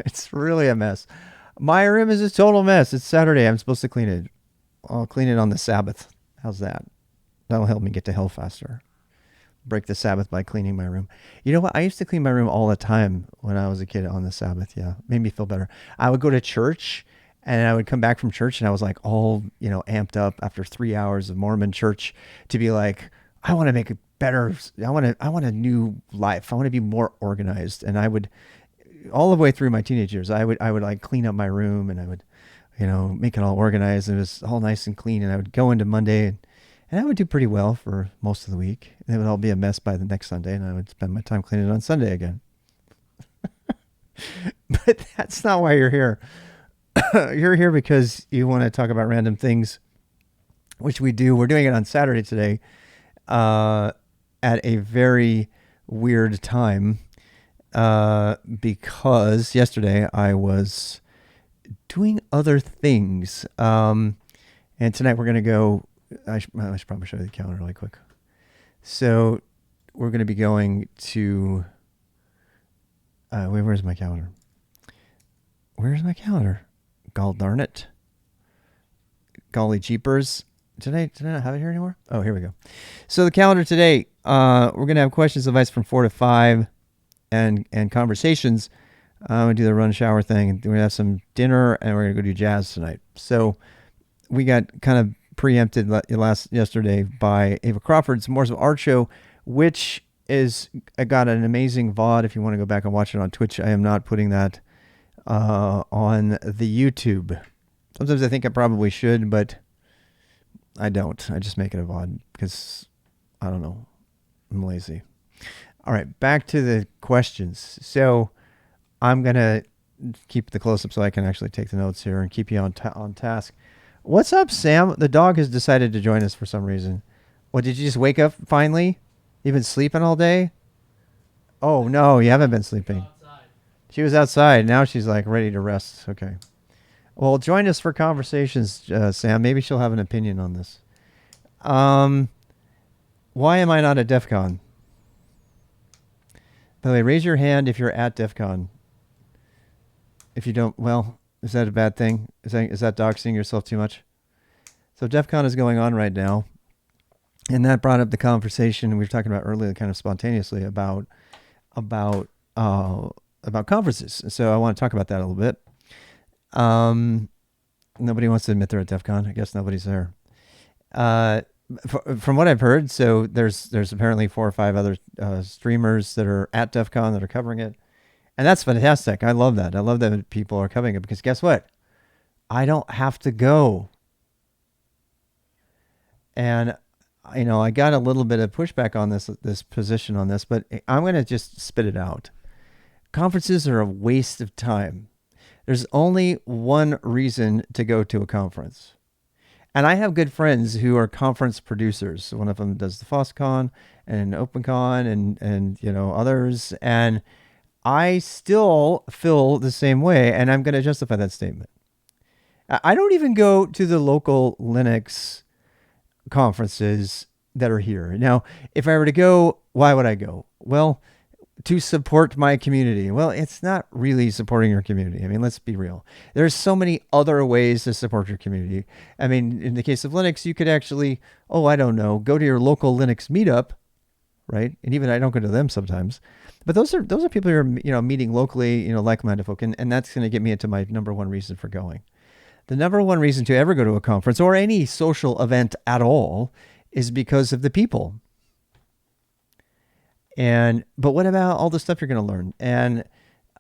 It's really a mess. My room is a total mess. It's Saturday. I'm supposed to clean it. I'll clean it on the Sabbath. How's that? That'll help me get to hell faster. Break the Sabbath by cleaning my room. You know what? I used to clean my room all the time when I was a kid on the Sabbath. Yeah, made me feel better. I would go to church and I would come back from church and I was like all, amped up after 3 hours of Mormon church to be like, I want to make it better. I want a new life. I want to be more organized. And I would, all the way through my teenage years, I would like clean up my room and I would, make it all organized. It was all nice and clean. And I would go into Monday and I would do pretty well for most of the week. And it would all be a mess by the next Sunday, and I would spend my time cleaning it on Sunday again. But that's not why you're here. You're here because you want to talk about random things, which we do. We're doing it on Saturday today at a very weird time because yesterday I was doing other things. And tonight we're going to go. I should probably show you the calendar really quick. So we're going to be going to. Where's my calendar? Where's my calendar? Gall darn it. Golly jeepers. Did I not have it here anymore? Oh, here we go. So the calendar today, we're going to have questions, advice from 4 to 5 and conversations. I'm going to do the run shower thing. We're going to have some dinner and we're going to go do jazz tonight. So we got kind of preempted yesterday by Ava Crawford's Moors of Art show, which is got an amazing VOD. If you want to go back and watch it on Twitch, I am not putting that on the YouTube. Sometimes I think I probably should, but I don't. I just make it a VOD because I don't know. I'm lazy. All right, back to the questions. So I'm gonna keep the close up so I can actually take the notes here and keep you on task. What's up, Sam? The dog has decided to join us for some reason. What, did you just wake up finally? You've been sleeping all day? Oh, no, you haven't been sleeping. She was outside. Now she's like ready to rest. Okay. Well, join us for conversations, Sam. Maybe she'll have an opinion on this. Why am I not at DefCon? By the way, raise your hand if you're at DefCon. If you don't, well, is that a bad thing? Is that doxing yourself too much? So DefCon is going on right now. And that brought up the conversation we were talking about earlier, kind of spontaneously, about conferences. So I want to talk about that a little bit. Nobody wants to admit they're at DefCon. I guess nobody's there. From what I've heard, so there's apparently 4 or 5 other streamers that are at DefCon that are covering it. And that's fantastic. I love that. I love that people are covering it because guess what? I don't have to go. And, I got a little bit of pushback on this position on this, but I'm going to just spit it out. Conferences are a waste of time. There's only one reason to go to a conference. And I have good friends who are conference producers. One of them does the FOSSCon and OpenCon and others. And I still feel the same way, and I'm going to justify that statement. I don't even go to the local Linux conferences that are here. Now, if I were to go, why would I go? Well, to support my community. Well, it's not really supporting your community. I mean, let's be real. There's so many other ways to support your community. I mean, in the case of Linux, you could actually, go to your local Linux meetup, right? And even I don't go to them sometimes. But those are people who are, meeting locally, like-minded folk. And that's going to get me into my number one reason for going. The number one reason to ever go to a conference or any social event at all is because of the people. But what about all the stuff you're going to learn? And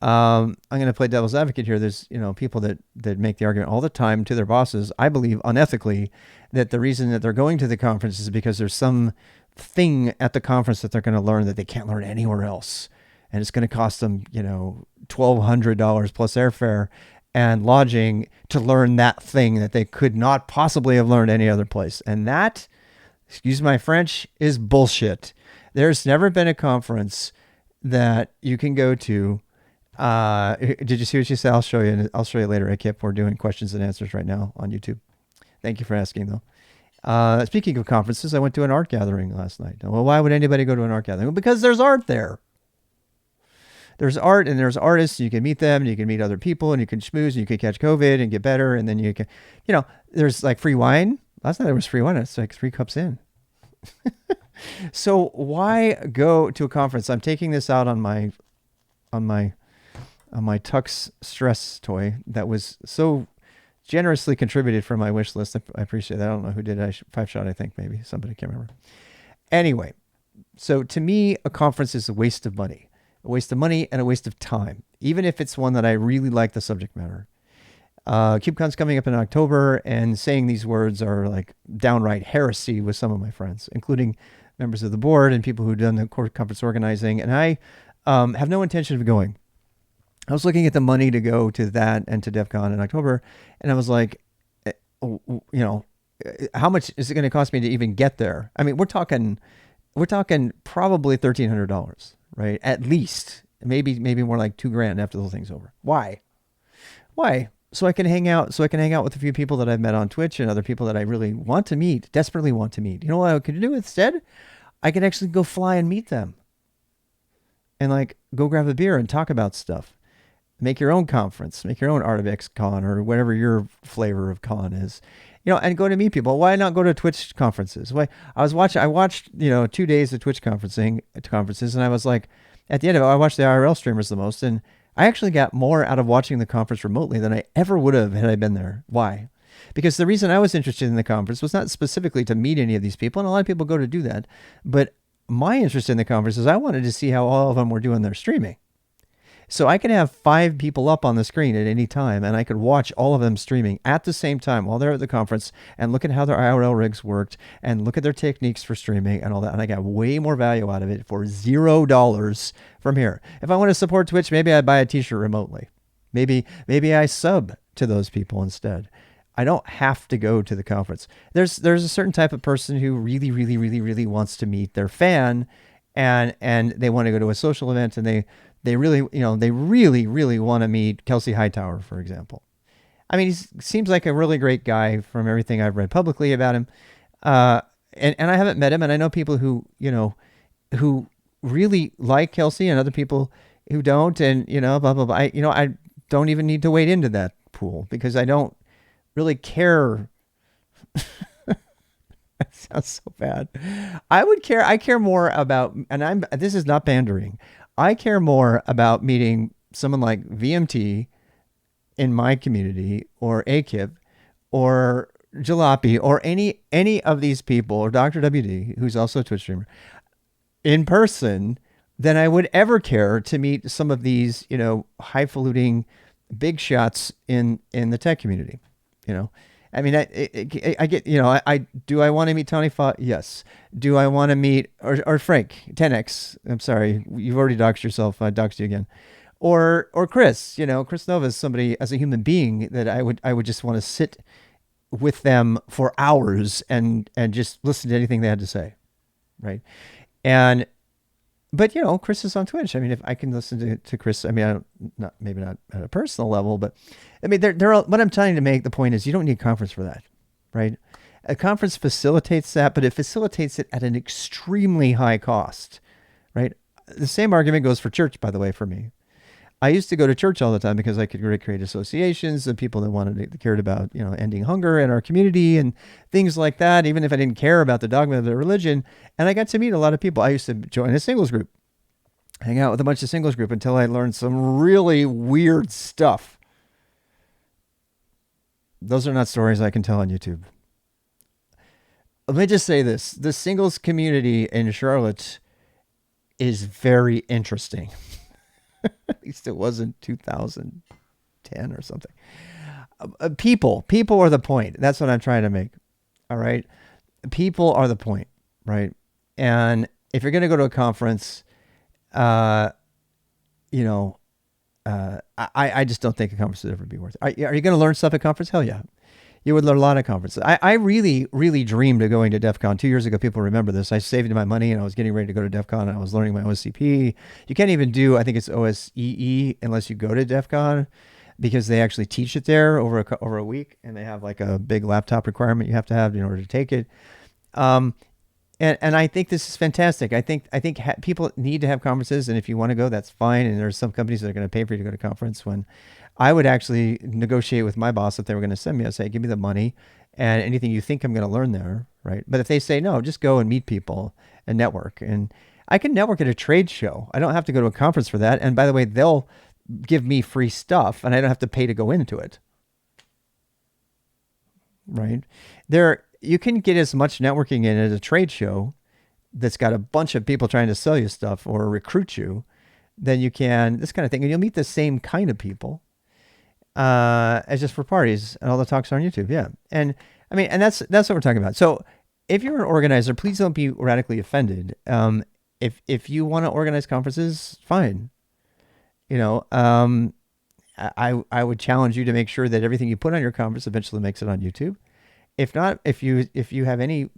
I'm going to play devil's advocate here. There's, people that make the argument all the time to their bosses, I believe unethically, that the reason that they're going to the conference is because there's some thing at the conference that they're going to learn that they can't learn anywhere else. And it's going to cost them, $1,200 plus airfare and lodging to learn that thing that they could not possibly have learned any other place. And that, excuse my French, is bullshit. There's never been a conference that you can go to. Did you see what she said? I'll show you later. We're doing questions and answers right now on YouTube. Thank you for asking, though. Speaking of conferences, I went to an art gathering last night. Well, why would anybody go to an art gathering? Well, because there's art there. there's art and there's artists. You can meet them and you can meet other people and you can schmooze and you can catch COVID and get better. And then you can, there's like free wine. Last night there was free wine. It's like 3 cups in. So why go to a conference? I'm taking this out on my Tux stress toy that was so generously contributed from my wish list. I appreciate that. I don't know who did it. 5shot, I think, maybe. Somebody, can't remember. Anyway, so to me, a conference is a waste of money. A waste of money and a waste of time, even if it's one that I really like the subject matter. KubeCon's coming up in October, and saying these words are like downright heresy with some of my friends, including members of the board and people who've done the conference organizing. And I have no intention of going. I was looking at the money to go to that and to DefCon in October, and I was like, how much is it going to cost me to even get there? I mean, we're talking probably $1,300, right? At least, maybe more like $2,000 after the whole thing's over. Why? So I can hang out with a few people that I've met on Twitch and other people that I really want to meet, desperately want to meet. You know what I could do instead? I could actually go fly and meet them. And like go grab a beer and talk about stuff. Make your own conference, make your own Art of X con or whatever your flavor of con is. And go to meet people. Why not go to Twitch conferences? I watched 2 days of Twitch conferences, and I was like, at the end of it, I watched the IRL streamers the most, and I actually got more out of watching the conference remotely than I ever would have had I been there. Why? Because the reason I was interested in the conference was not specifically to meet any of these people, and a lot of people go to do that, but my interest in the conference is I wanted to see how all of them were doing their streaming. So I could have 5 people up on the screen at any time, and I could watch all of them streaming at the same time while they're at the conference and look at how their IRL rigs worked and look at their techniques for streaming and all that. And I got way more value out of it for $0 from here. If I want to support Twitch, maybe I buy a t-shirt remotely. Maybe I sub to those people instead. I don't have to go to the conference. There's a certain type of person who really, really, really, really wants to meet their fan, and they want to go to a social event, and they really want to meet Kelsey Hightower, for example. I mean, he seems like a really great guy from everything I've read publicly about him. And I haven't met him, and I know people who really like Kelsey and other people who don't, and, blah, blah, blah. I don't even need to wade into that pool because I don't really care. That sounds so bad. I care more about, and this is not pandering. I care more about meeting someone like VMT in my community, or AKIP, or Jalopy, or any of these people, or Dr. WD, who's also a Twitch streamer, in person, than I would ever care to meet some of these, highfalutin big shots in the tech community. I mean, I get, do I want to meet Tony Fa? Yes. Do I want to meet, or Frank, 10X? I'm sorry, you've already doxed yourself. I doxed you again. Or Chris, Chris Nova is somebody as a human being that I would just want to sit with them for hours and just listen to anything they had to say. Right. But Chris is on Twitch. I mean, if I can listen to Chris, I mean, maybe not at a personal level, but I mean, what I'm trying to make the point is you don't need a conference for that, right? A conference facilitates that, but it facilitates it at an extremely high cost, right? The same argument goes for church, by the way, for me. I used to go to church all the time because I could create associations of people that cared about, ending hunger in our community and things like that, even if I didn't care about the dogma of their religion. And I got to meet a lot of people. I used to join a singles group, hang out with a bunch of singles group until I learned some really weird stuff. Those are not stories I can tell on YouTube. Let me just say this. The singles community in Charlotte is very interesting. At least it was in 2010 or something. People are the point. That's what I'm trying to make. All right. People are the point. Right. And if you're going to go to a conference, I just don't think a conference would ever be worth it. Are you going to learn stuff at conference? Hell yeah. You would learn a lot of conferences. I really, really dreamed of going to DefCon 2 years ago. People remember this. I saved my money and I was getting ready to go to DefCon and I was learning my OSCP. You can't even do, I think it's OSEE unless you go to DefCon because they actually teach it there over a week and they have like a big laptop requirement you have to have in order to take it. And I think this is fantastic. I think people need to have conferences, and if you want to go, that's fine. And there's some companies that are going to pay for you to go to conference. When I would actually negotiate with my boss if they were going to send me, I'd say, give me the money and anything you think I'm going to learn there, right? But if they say no, just go and meet people and network. And I can network at a trade show. I don't have to go to a conference for that. And by the way, they'll give me free stuff, and I don't have to pay to go into it, right? You can get as much networking in at a trade show that's got a bunch of people trying to sell you stuff or recruit you than you can this kind of thing. And you'll meet the same kind of people as just for parties, and all the talks are on YouTube. Yeah. And I mean, and that's what we're talking about. So if you're an organizer, please don't be radically offended. If you want to organize conferences, fine. I would challenge you to make sure that everything you put on your conference eventually makes it on YouTube. If not, if you have any,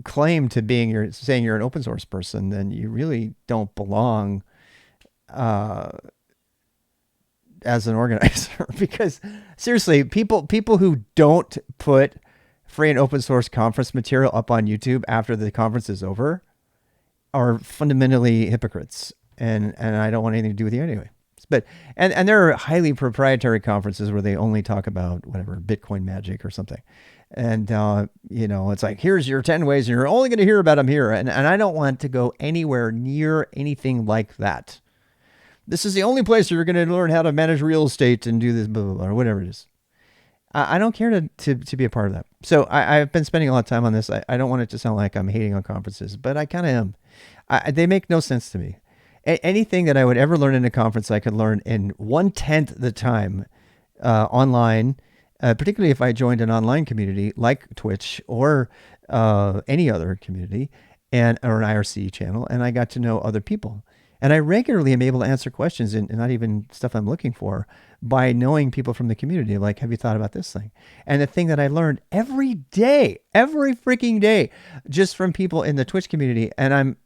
claim to saying you're an open source person, then you really don't belong as an organizer. Because seriously, people who don't put free and open source conference material up on YouTube after the conference is over are fundamentally hypocrites, and I don't want anything to do with you anyway. But and there are highly proprietary conferences where they only talk about whatever Bitcoin magic or something, and it's like, here's your 10 ways, and you're only going to hear about them here, and I don't want to go anywhere near anything like that. This is the only place you're going to learn how to manage real estate and do this, blah, blah, blah, or whatever it is. I don't care to be a part of that. So I've been spending a lot of time on this. I don't want it to sound like I'm hating on conferences, but I kind of am. They make no sense to me. Anything that I would ever learn in a conference, I could learn in 1/10 the time online, particularly if I joined an online community like Twitch or any other community or an IRC channel, and I got to know other people. And I regularly am able to answer questions, and not even stuff I'm looking for, by knowing people from the community. Like, have you thought about this thing? And the thing that I learned every day, every freaking day, just from people in the Twitch community, and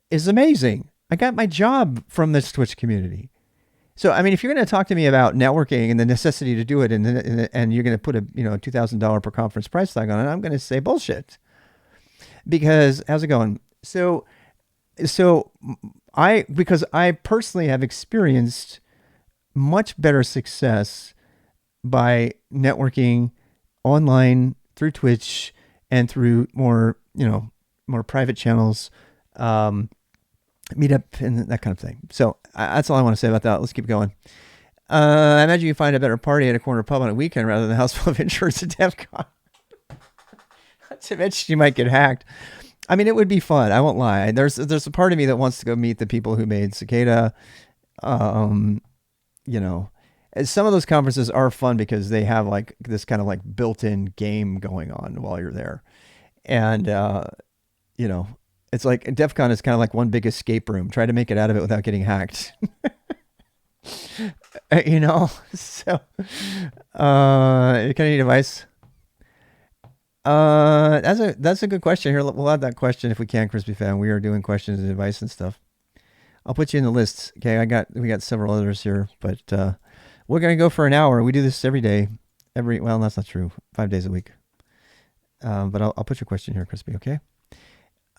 is amazing. I got my job from this Twitch community. So, I mean, if you're going to talk to me about networking and the necessity to do it, and you're going to put a $2,000 per conference price tag on it, I'm going to say bullshit. Because how's it going? So because I personally have experienced much better success by networking online through Twitch and through more private channels, meetup and that kind of thing. So that's all I want to say about that. Let's keep going. I imagine you find a better party at a corner pub on a weekend rather than a house full of insurance at DefCon. Not to mention you might get hacked. I mean, it would be fun. I won't lie. There's a part of me that wants to go meet the people who made Cicada. Some of those conferences are fun because they have like this kind of like built-in game going on while you're there. And, it's like DefCon is kind of like one big escape room. Try to make it out of it without getting hacked. So, any advice? That's a good question. Here, we'll add that question if we can, Crispy Fan. We are doing questions and advice and stuff. I'll put you in the list. Okay, we got several others here, but we're gonna go for an hour. We do this every day. Well, that's not true. 5 days a week. But I'll put your question here, Crispy. Okay.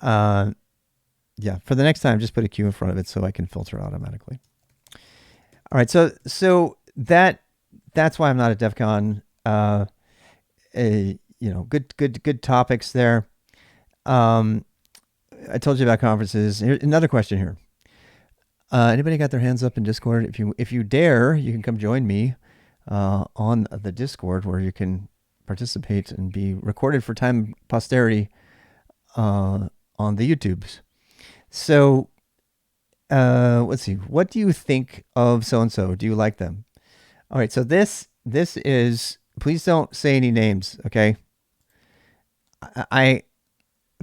Yeah. For the next time, just put a Q in front of it so I can filter automatically. All right. So that's why I'm not at DefCon. Good topics there. I told you about conferences. Here's another question here. Anybody got their hands up in Discord? If you dare, you can come join me on the Discord, where you can participate and be recorded for time posterity on the YouTubes. So let's see. What do you think of so-and-so? Do you like them? All right. So this is, please don't say any names. Okay.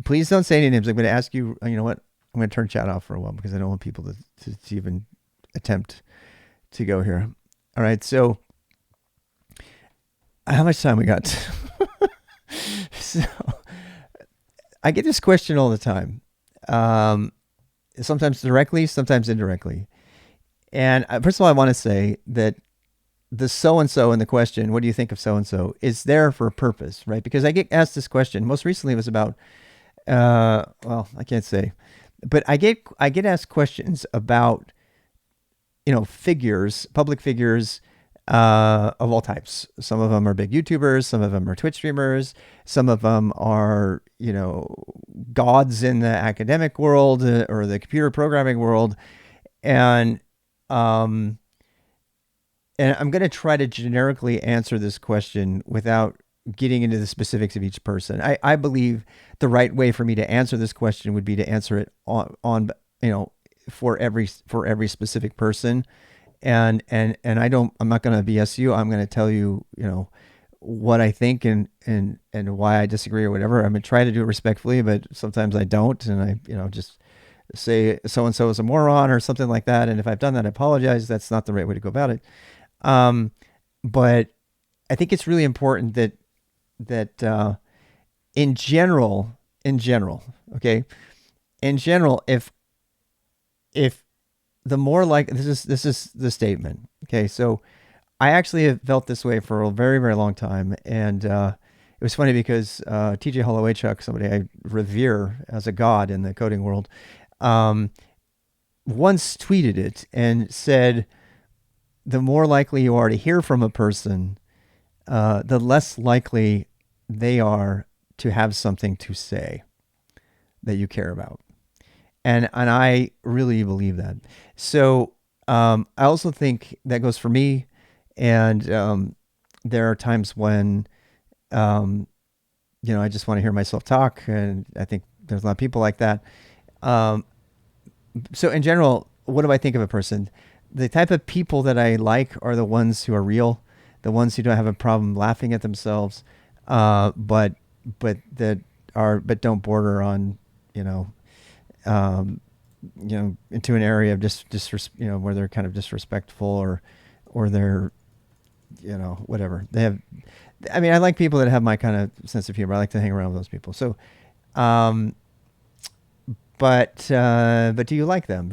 Please don't say any names. I'm going to ask you, you know what? I'm going to turn chat off for a while because I don't want people to even attempt to go here. All right. So how much time we got? So I get this question all the time. Sometimes directly, sometimes indirectly. And first of all, I want to say that the so-and-so in the question, what do you think of so-and-so, is there for a purpose, right? Because I get asked this question. Most recently it was about, well, I can't say, but I get asked questions about, figures, public figures, of all types. Some of them are big YouTubers, some of them are Twitch streamers, some of them are, gods in the academic world or the computer programming world. And, and I'm going to try to generically answer this question without getting into the specifics of each person. I believe the right way for me to answer this question would be to answer it on for every specific person. And I'm not going to BS you. I'm going to tell you, what I think and why I disagree or whatever. I'm going to try to do it respectfully, but sometimes I don't. And I, just say so-and-so is a moron or something like that. And if I've done that, I apologize. That's not the right way to go about it. But I think it's really important that in general, okay, in general, if the more like, this is the statement. Okay. So I actually have felt this way for a very, very long time. And, it was funny because, TJ Hollowaychuk, somebody I revere as a god in the coding world, once tweeted it and said, the more likely you are to hear from a person, the less likely they are to have something to say that you care about. And I really believe that. So I also think that goes for me. And there are times when, I just want to hear myself talk. And I think there's a lot of people like that. So in general, what do I think of a person? The type of people that I like are the ones who are real, the ones who don't have a problem laughing at themselves, but don't border on, into an area of where they're kind of disrespectful or they're, whatever they have. I mean, I like people that have my kind of sense of humor. I like to hang around with those people. So, but do you like them?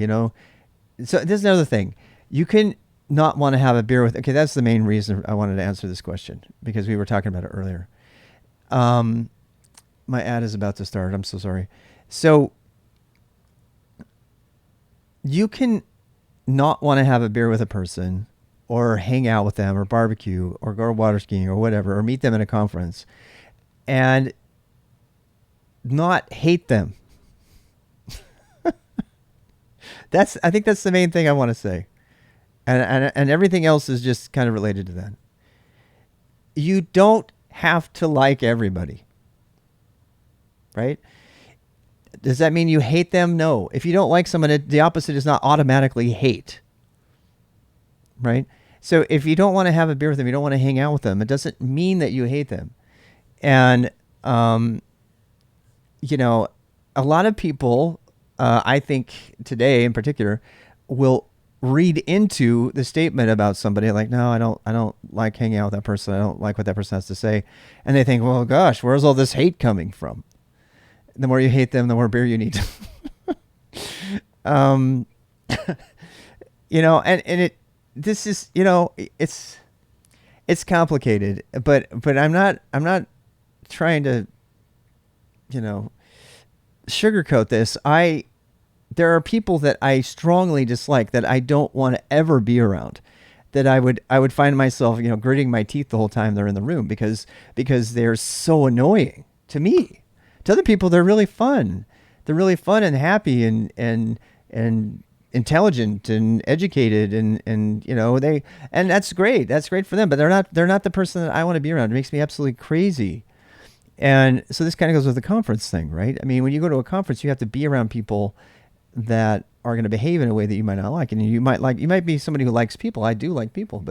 So this is another thing. You can not want to have a beer with. Okay, that's the main reason I wanted to answer this question, because we were talking about it earlier. My ad is about to start. I'm so sorry. So you can not want to have a beer with a person or hang out with them or barbecue or go water skiing or whatever, or meet them at a conference and not hate them. I think that's the main thing I want to say. And everything else is just kind of related to that. You don't have to like everybody, right? Does that mean you hate them? No. If you don't like someone, the opposite is not automatically hate, right? So if you don't want to have a beer with them, you don't want to hang out with them, it doesn't mean that you hate them. And, a lot of people, I think today in particular, will read into the statement about somebody like, no, I don't like hanging out with that person. I don't like what that person has to say. And they think, well, gosh, where's all this hate coming from? The more you hate them, the more beer you need. And this is, it's complicated, but I'm not trying to, sugarcoat this. There are people that I strongly dislike that I don't want to ever be around, that I would find myself, gritting my teeth the whole time they're in the room because they're so annoying to me. To other people, they're really fun. They're really fun and happy and intelligent and educated and that's great. That's great for them, but they're not the person that I want to be around. It makes me absolutely crazy. And so this kind of goes with the conference thing, right? I mean, when you go to a conference, you have to be around people that are going to behave in a way that you might not like. And you might be somebody who likes people. I do like people,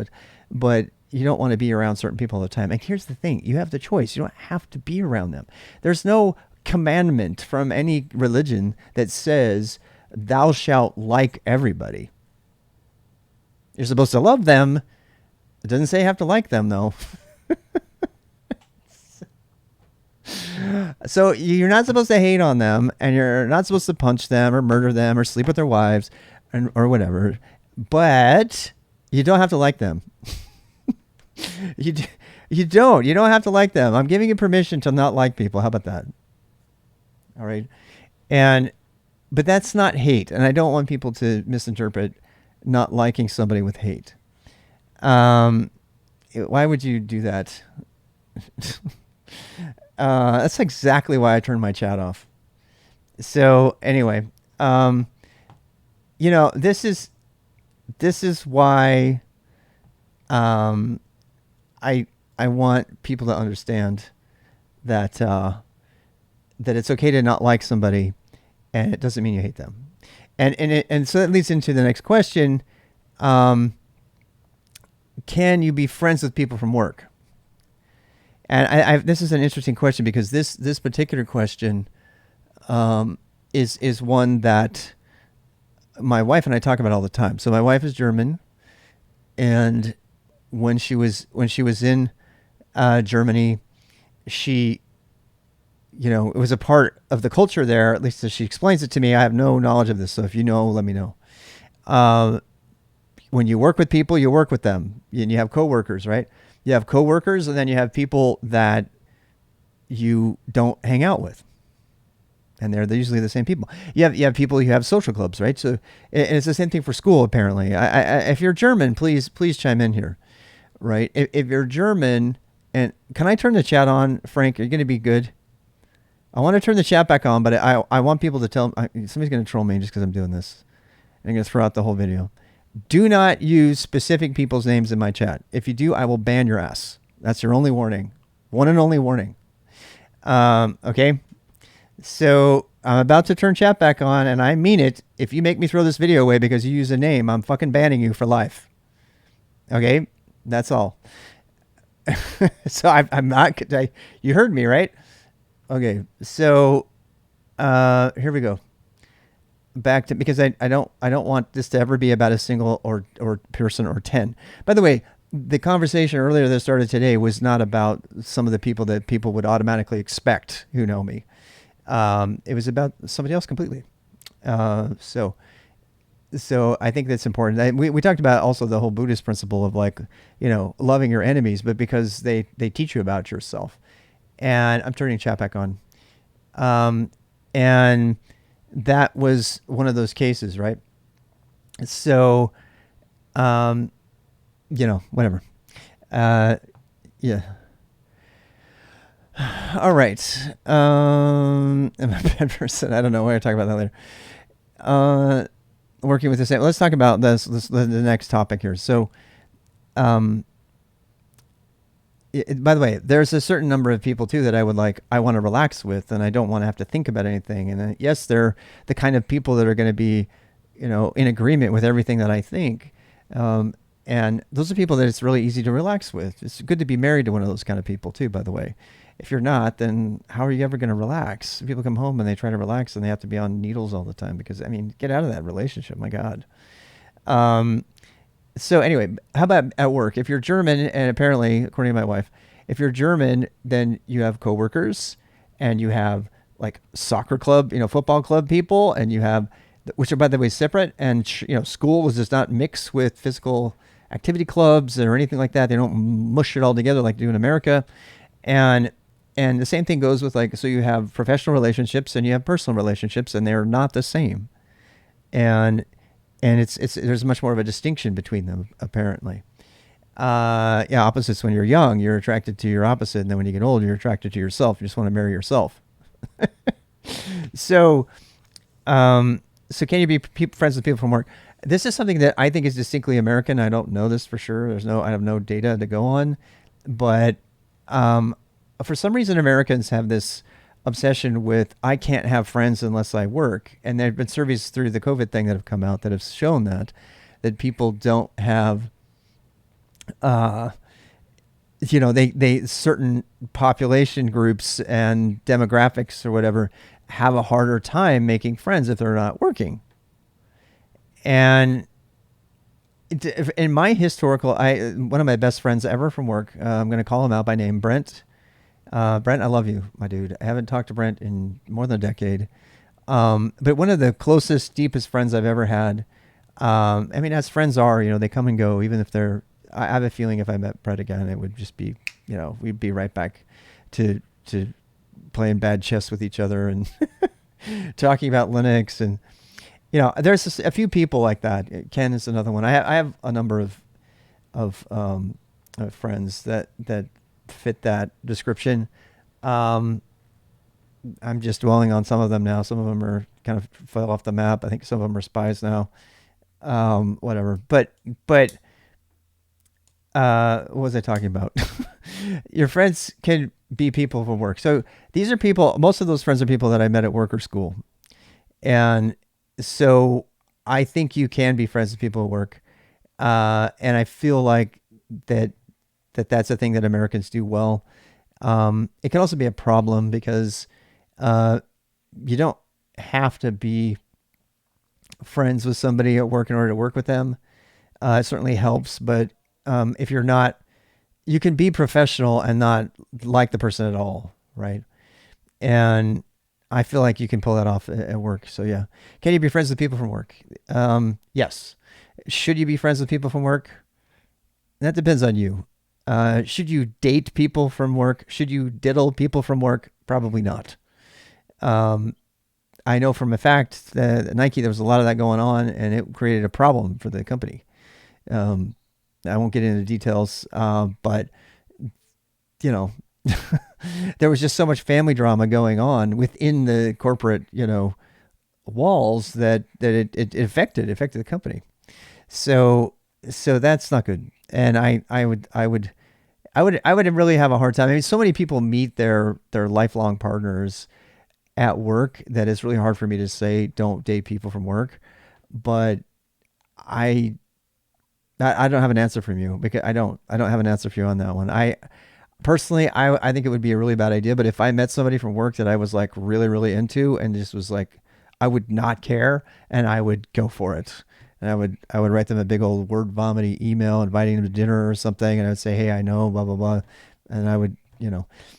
but you don't want to be around certain people all the time. And here's the thing. You have the choice. You don't have to be around them. There's no commandment from any religion that says thou shalt like everybody. You're supposed to love them. It doesn't say you have to like them, though. So you're not supposed to hate on them, and you're not supposed to punch them or murder them or sleep with their wives or whatever, but you don't have to like them. You d- you don't. You don't have to like them. I'm giving you permission to not like people. How about that? All right. And but that's not hate, and I don't want people to misinterpret not liking somebody with hate. Um, why would you do that? That's exactly why I turned my chat off. So anyway, this is why um, I want people to understand that that it's okay to not like somebody, and it doesn't mean you hate them. And so that leads into the next question: can you be friends with people from work? And this is an interesting question because this particular question is one that my wife and I talk about all the time. So my wife is German, and when she was in Germany, she, it was a part of the culture there. At least as she explains it to me. I have no knowledge of this, so if you know, let me know. When you work with people, you work with them, and you have coworkers, right? You have coworkers, and then you have people that you don't hang out with, and they're usually the same people. You have people, you have social clubs, right? So, and it's the same thing for school, apparently. If you're German, please chime in here, right? If you're German, and can I turn the chat on, Frank? Are you going to be good? I want to turn the chat back on, but I want people to tell. Somebody's going to troll me just because I'm doing this. I'm going to throw out the whole video. Do not use specific people's names in my chat. If you do, I will ban your ass. That's your only warning. One and only warning. Okay? So I'm about to turn chat back on, and I mean it. If you make me throw this video away because you use a name, I'm fucking banning you for life. Okay? That's all. So I'm not... you heard me, right? Okay. So here we go. Back to, because I don't want this to ever be about a single or person or 10. By the way, the conversation earlier that started today was not about some of the people that people would automatically expect who know me. It was about somebody else completely. So I think that's important. We talked about also the whole Buddhist principle of loving your enemies, but because they teach you about yourself. And I'm turning chat back on. And that was one of those cases, right? So, whatever. Yeah. All right. I'm a bad person. I don't know. We're going to talk about that later. Working with the same. Let's talk about the next topic here. So, by the way, there's a certain number of people too that I want to relax with, and I don't want to have to think about anything. And yes, they're the kind of people that are going to be, in agreement with everything that I think. And those are people that it's really easy to relax with. It's good to be married to one of those kind of people too, by the way. If you're not, then how are you ever going to relax? People come home and they try to relax and they have to be on needles all the time because, get out of that relationship. My God. So anyway, how about at work? If you're German, and apparently, according to my wife, if you're German, then you have coworkers and you have like soccer club, football club people, and you have, which are, by the way, separate. And, school does not mix with physical activity clubs or anything like that. They don't mush it all together like they do in America. And the same thing goes with so you have professional relationships and you have personal relationships, and they're not the same. And it's there's much more of a distinction between them, apparently. Opposites. When you're young, you're attracted to your opposite, and then when you get older, you're attracted to yourself. You just want to marry yourself. So can you be friends with people from work? This is something that I think is distinctly American. I don't know this for sure. I have no data to go on, but for some reason, Americans have this obsession with, I can't have friends unless I work. And there have been surveys through the COVID thing that have come out that have shown that people don't have, they certain population groups and demographics or whatever have a harder time making friends if they're not working. And in my historical, one of my best friends ever from work, I'm going to call him out by name, Brent. Brent, I love you, my dude. I haven't talked to Brent in more than a decade. But one of the closest, deepest friends I've ever had. As friends are, they come and go, even if they're I have a feeling if I met Brett again, it would just be, we'd be right back to playing bad chess with each other and talking about Linux. And there's a few people like that. Ken is another one. I have a number of friends that fit that description. I'm just dwelling on some of them now. Some of them are kind of fell off the map. I think some of them are spies now. Whatever. But what was I talking about? Your friends can be people from work. So these are people, most of those friends are people that I met at work or school. And so I think you can be friends with people at work. And I feel like that's a thing that Americans do well. It can also be a problem because you don't have to be friends with somebody at work in order to work with them. It certainly helps, but if you're not, you can be professional and not like the person at all, right? And I feel like you can pull that off at work. So yeah, can you be friends with people from work? Yes. Should you be friends with people from work? That depends on you. Should you date people from work? Should you diddle people from work? Probably not. I know from a fact that at Nike, there was a lot of that going on, and it created a problem for the company. I won't get into details, but there was just so much family drama going on within the corporate, walls that it affected the company. So that's not good. And I would really have a hard time. I mean, so many people meet their lifelong partners at work that it's really hard for me to say don't date people from work. But I don't have an answer from you, because I don't have an answer for you on that one. I personally think it would be a really bad idea. But if I met somebody from work that I was like really, really into and just was like, I would not care, and I would go for it. And I would write them a big old word vomity email inviting them to dinner or something. And I would say, hey, I know, blah, blah, blah. And I would,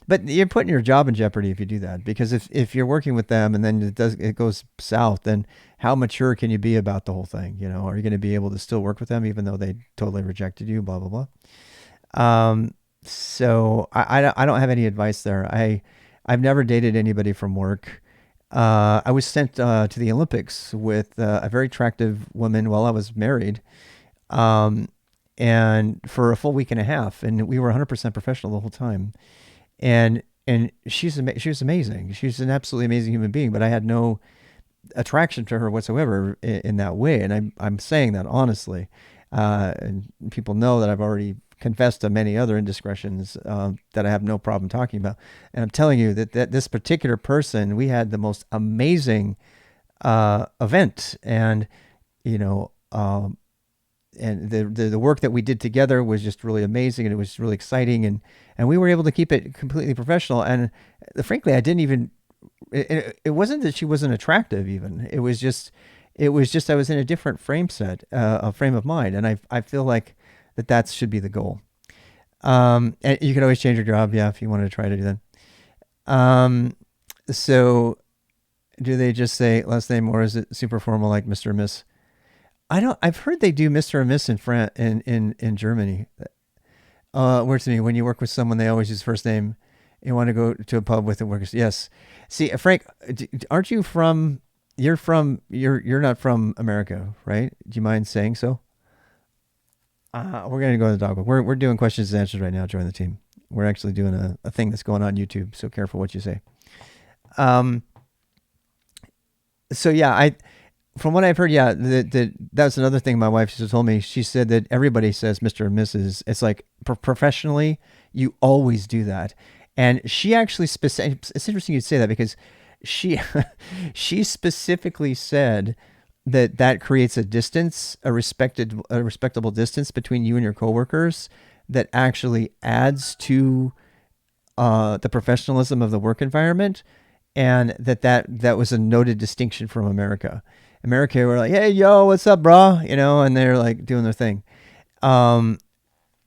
but you're putting your job in jeopardy if you do that, because if you're working with them and then it goes south, then how mature can you be about the whole thing? Are you going to be able to still work with them even though they totally rejected you, blah, blah, blah. So I don't have any advice there. I've never dated anybody from work. I was sent to the Olympics with a very attractive woman while I was married, and for a full week and a half, and we were 100% professional the whole time. And she was amazing. She's an absolutely amazing human being, but I had no attraction to her whatsoever in that way. And I'm saying that honestly, and people know that I've already confessed to many other indiscretions that I have no problem talking about. And I'm telling you that this particular person, we had the most amazing event, and and the work that we did together was just really amazing, and it was really exciting, and we were able to keep it completely professional. And frankly, I didn't even. It wasn't that she wasn't attractive, even. It was just I was in a different frame of mind, and I feel like that should be the goal. And you can always change your job, yeah, if you wanted to try to do that. So do they just say last name, or is it super formal like Mr. and Miss? I've heard they do Mr. and Miss in Germany. Works to me, when you work with someone, they always use first name. You want to go to a pub with the workers. Yes. See, Frank, aren't you from, you're not from America, right? Do you mind saying so? We're going to go to the dog book. We're doing questions and answers right now. Join the team. We're actually doing a thing that's going on YouTube, so careful what you say. So yeah, from what I've heard, yeah, that's another thing my wife just told me. She said that everybody says Mr. and Mrs. It's like professionally, you always do that. And she actually, it's interesting you'd say that, because she specifically said that creates a distance, a respectable distance between you and your coworkers that actually adds to the professionalism of the work environment, and that was a noted distinction from America. America were like, hey, yo, what's up, bro? And they're like doing their thing.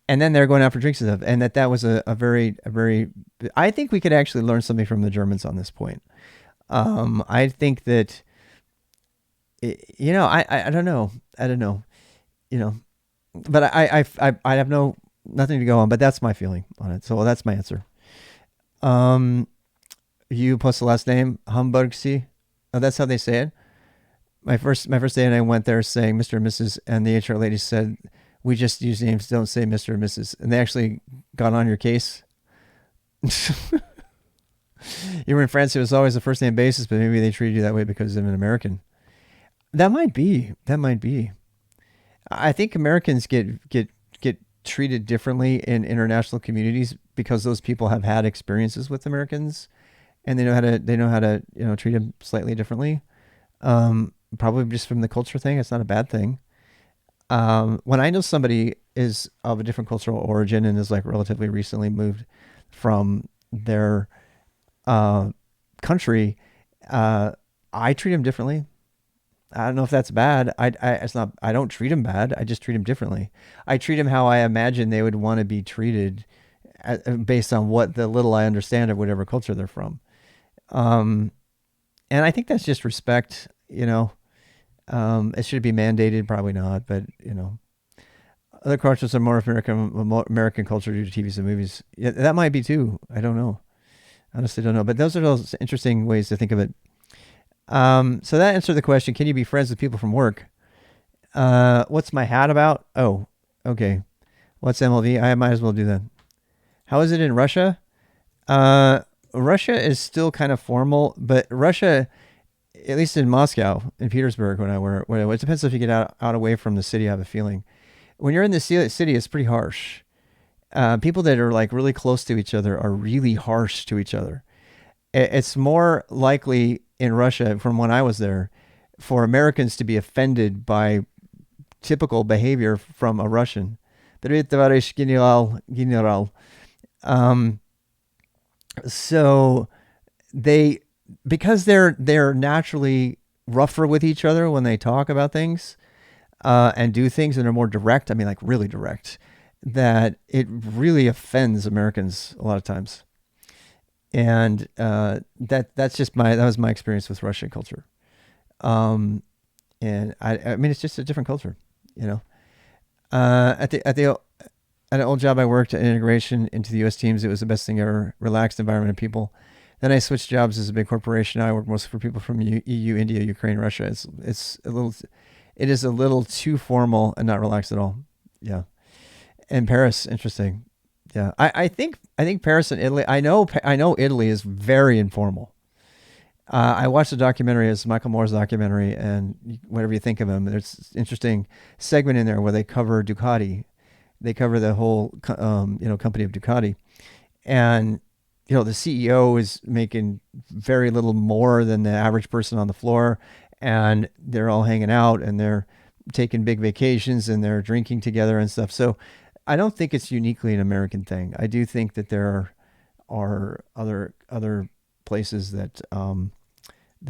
And then they're going out for drinks and stuff. And that was a very, I think we could actually learn something from the Germans on this point. I think that, I don't know. but I have nothing to go on. But that's my feeling on it. So that's my answer. You plus the last name Hamburgsee. Oh, that's how they say it. My first day, and I went there saying Mr. and Mrs. And the HR lady said, "We just use names, don't say Mr. and Mrs." And they actually got on your case. You were in France. It was always a first name basis, but maybe they treated you that way because I'm an American. That might be. That might be. I think Americans get treated differently in international communities because those people have had experiences with Americans, and they know how to treat them slightly differently. Probably just from the culture thing. It's not a bad thing. When I know somebody is of a different cultural origin and is like relatively recently moved from their country, I treat them differently. I don't know if that's bad. It's not. I don't treat them bad. I just treat them differently. I treat them how I imagine they would want to be treated, based on what the little I understand of whatever culture they're from. Um, and I think that's just respect. It should be mandated, probably not, but other cultures are more American culture due to TVs and movies. Yeah, that might be too. I don't know. Honestly, don't know. But those are those interesting ways to think of it. So that answered the question: can you be friends with people from work? What's my hat about? Oh, okay. What's MLV? I might as well do that. How is it in Russia? Russia is still kind of formal, but Russia, at least in Moscow, in Petersburg, it depends if you get out away from the city. I have a feeling when you're in the city, it's pretty harsh. People that are like really close to each other are really harsh to each other. It's more likely in Russia, from when I was there, for Americans to be offended by typical behavior from a Russian. Товарищ генерал. Um, so they, because they're naturally rougher with each other when they talk about things, and do things, and they're more direct. I mean, like really direct. That it really offends Americans a lot of times, and that was my experience with Russian culture. Um, and I mean, it's just a different culture, you know. At an old job, I worked at integration into the U.S. teams. It was the best thing ever. Relaxed environment of people. Then I switched jobs as a big corporation. Now I work mostly for people from EU, India, Ukraine, Russia. It is a little too formal and not relaxed at all. Yeah. And Paris, interesting. Yeah, I think Paris and Italy. I know Italy is very informal. I watched a documentary, it's Michael Moore's documentary, and whatever you think of him, there's an interesting segment in there where they cover Ducati. They cover the whole company of Ducati, and the CEO is making very little more than the average person on the floor, and they're all hanging out and they're taking big vacations and they're drinking together and stuff. So I don't think it's uniquely an American thing. I do think that there are other places that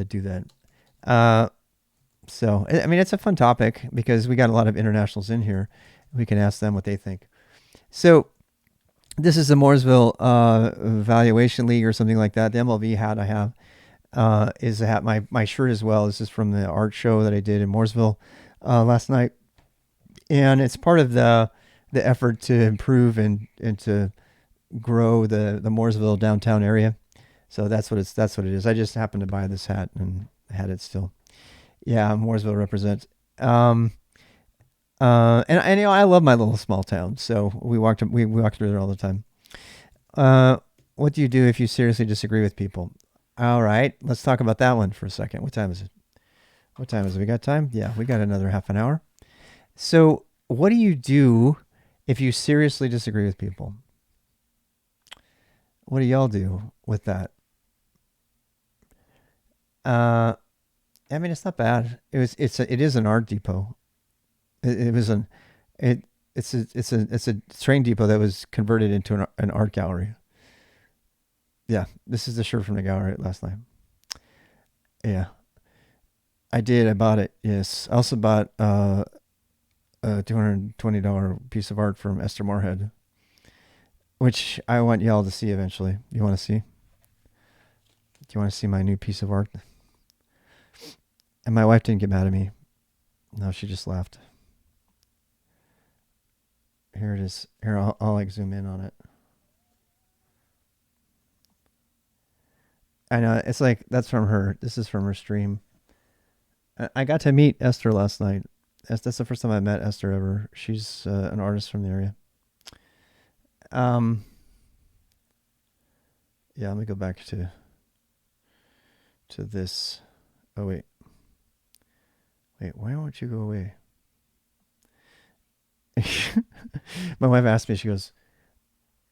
do that. Uh, so I mean, it's a fun topic because we got a lot of internationals in here. We can ask them what they think. So this is the Mooresville Valuation League or something like that. The MLV hat I have is a hat. My shirt as well. This is from the art show that I did in Mooresville last night, and it's part of the effort to improve and to grow the Mooresville downtown area. So that's what it is. I just happened to buy this hat and had it still. Yeah, Mooresville represents. And I love my little small town. So we walked through there all the time. What do you do if you seriously disagree with people? All right, let's talk about that one for a second. What time is it? We got time? Yeah, we got another half an hour. So what do you do if you seriously disagree with people? What do y'all do with that? I mean, it's not bad. It is an art depot. It's a train depot that was converted into an art gallery. Yeah, this is the shirt from the gallery last night. Yeah, I did. I bought it. Yes, I also bought a $220 piece of art from Esther Moorhead, which I want y'all to see eventually. You want to see? Do you want to see my new piece of art? And my wife didn't get mad at me. No, she just laughed. Here it is. Here, I'll like zoom in on it. I know, it's like, that's from her. This is from her stream. I got to meet Esther last night. That's the first time I met Esther ever. She's an artist from the area. Yeah, let me go back to this. Oh, wait. Why won't you go away? My wife asked me, she goes,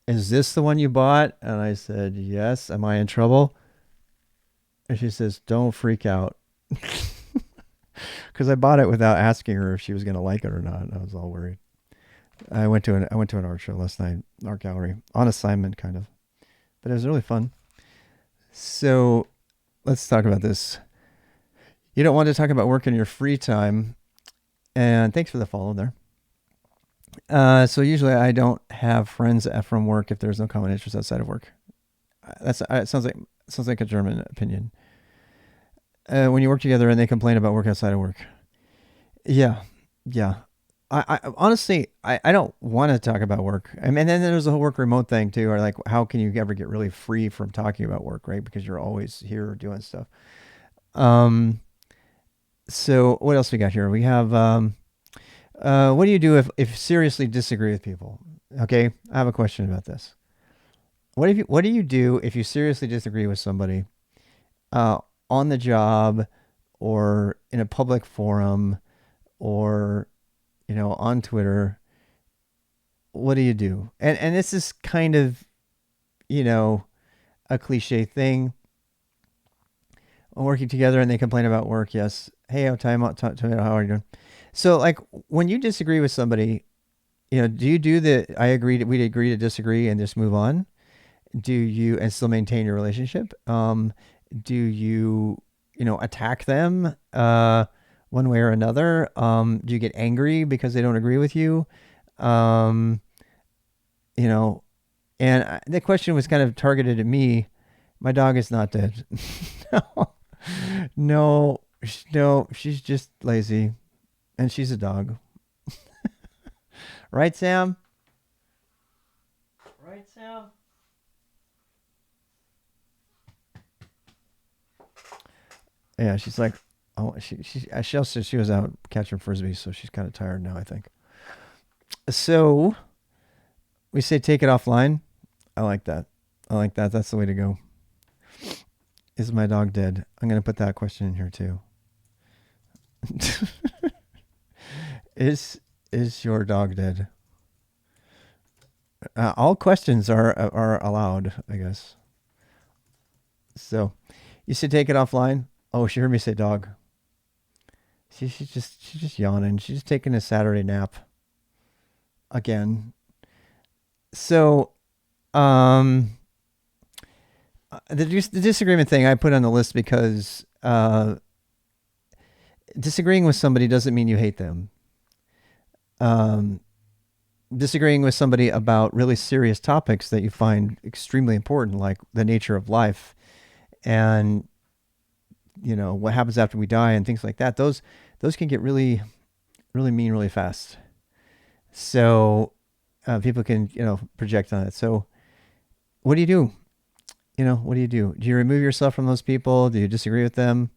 is this the one you bought? And I said, yes. Am I in trouble? And she says, don't freak out. Because I bought it without asking her if she was going to like it or not. I was all worried. I went to an art show last night, art gallery, on assignment kind of. But it was really fun. So let's talk about this. You don't want to talk about work in your free time. And thanks for the follow there. So usually I don't have friends from work if there's no common interest outside of work. It sounds like a German opinion. When you work together and they complain about work outside of work. Yeah. I honestly, I don't want to talk about work. I mean, and then there's the whole work remote thing too, or like, how can you ever get really free from talking about work, right? Because you're always here doing stuff. So what else we got here? We have, what do you do if you seriously disagree with people? Okay, I have a question about this. What do you do if you seriously disagree with somebody on the job or in a public forum or on Twitter? What do you do? And this is kind of a cliche thing. Working together and they complain about work. Yes. Hey, tomato, how are you doing? So like when you disagree with somebody, do you do we'd agree to disagree and just move on? Do you, and still maintain your relationship? Do you, attack them one way or another? Do you get angry because they don't agree with you? And the question was kind of targeted at me. My dog is not dead. No, she's just lazy. And she's a dog. Right, Sam? Right, Sam? Yeah, she's like, oh, she also, she was out catching frisbees, so she's kind of tired now, I think. So we say take it offline. I like that. That's the way to go. Is my dog dead? I'm going to put that question in here too. Is your dog dead? All questions are allowed, I guess. So you should take it offline. Oh, she heard me say dog. She's just yawning. She's taking a Saturday nap. Again. So, the disagreement thing I put on the list because disagreeing with somebody doesn't mean you hate them. Disagreeing with somebody about really serious topics that you find extremely important, like the nature of life and what happens after we die and things like that, those can get really, really mean really fast. So people can project on it. So what do you do? What do you do? Do you remove yourself from those people? Do you disagree with them?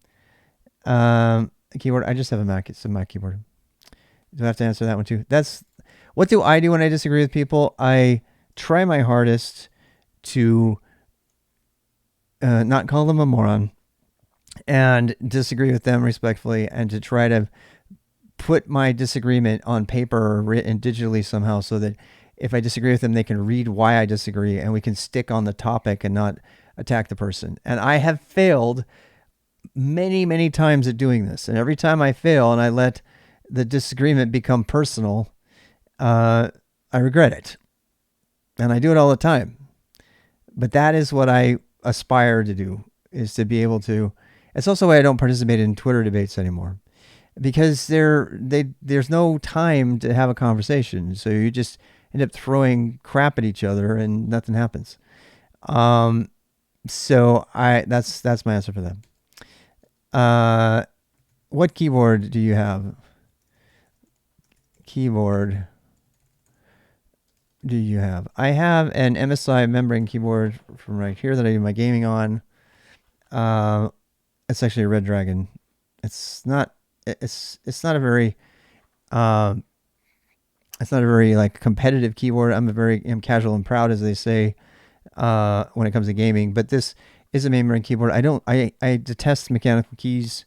Keyboard. I just have a Mac. It's a Mac keyboard. Do I have to answer that one too? What do I do when I disagree with people? I try my hardest to not call them a moron and disagree with them respectfully, and to try to put my disagreement on paper or written digitally somehow, so that if I disagree with them, they can read why I disagree and we can stick on the topic and not attack the person. And I have failed many, many times at doing this. And every time I fail and I let the disagreement become personal, I regret it. And I do it all the time. But that is what I aspire to do, is to be able to. It's also why I don't participate in Twitter debates anymore, because there's no time to have a conversation. So you just end up throwing crap at each other and nothing happens. So that's my answer for that. What keyboard do you have? Keyboard. do you have? I have an MSI membrane keyboard from right here that I do my gaming on. It's actually a Red Dragon. It's not. It's not a very. Um, it's not a very like competitive keyboard. I'm casual and proud, as they say, when it comes to gaming. But this is a membrane keyboard. I detest mechanical keys.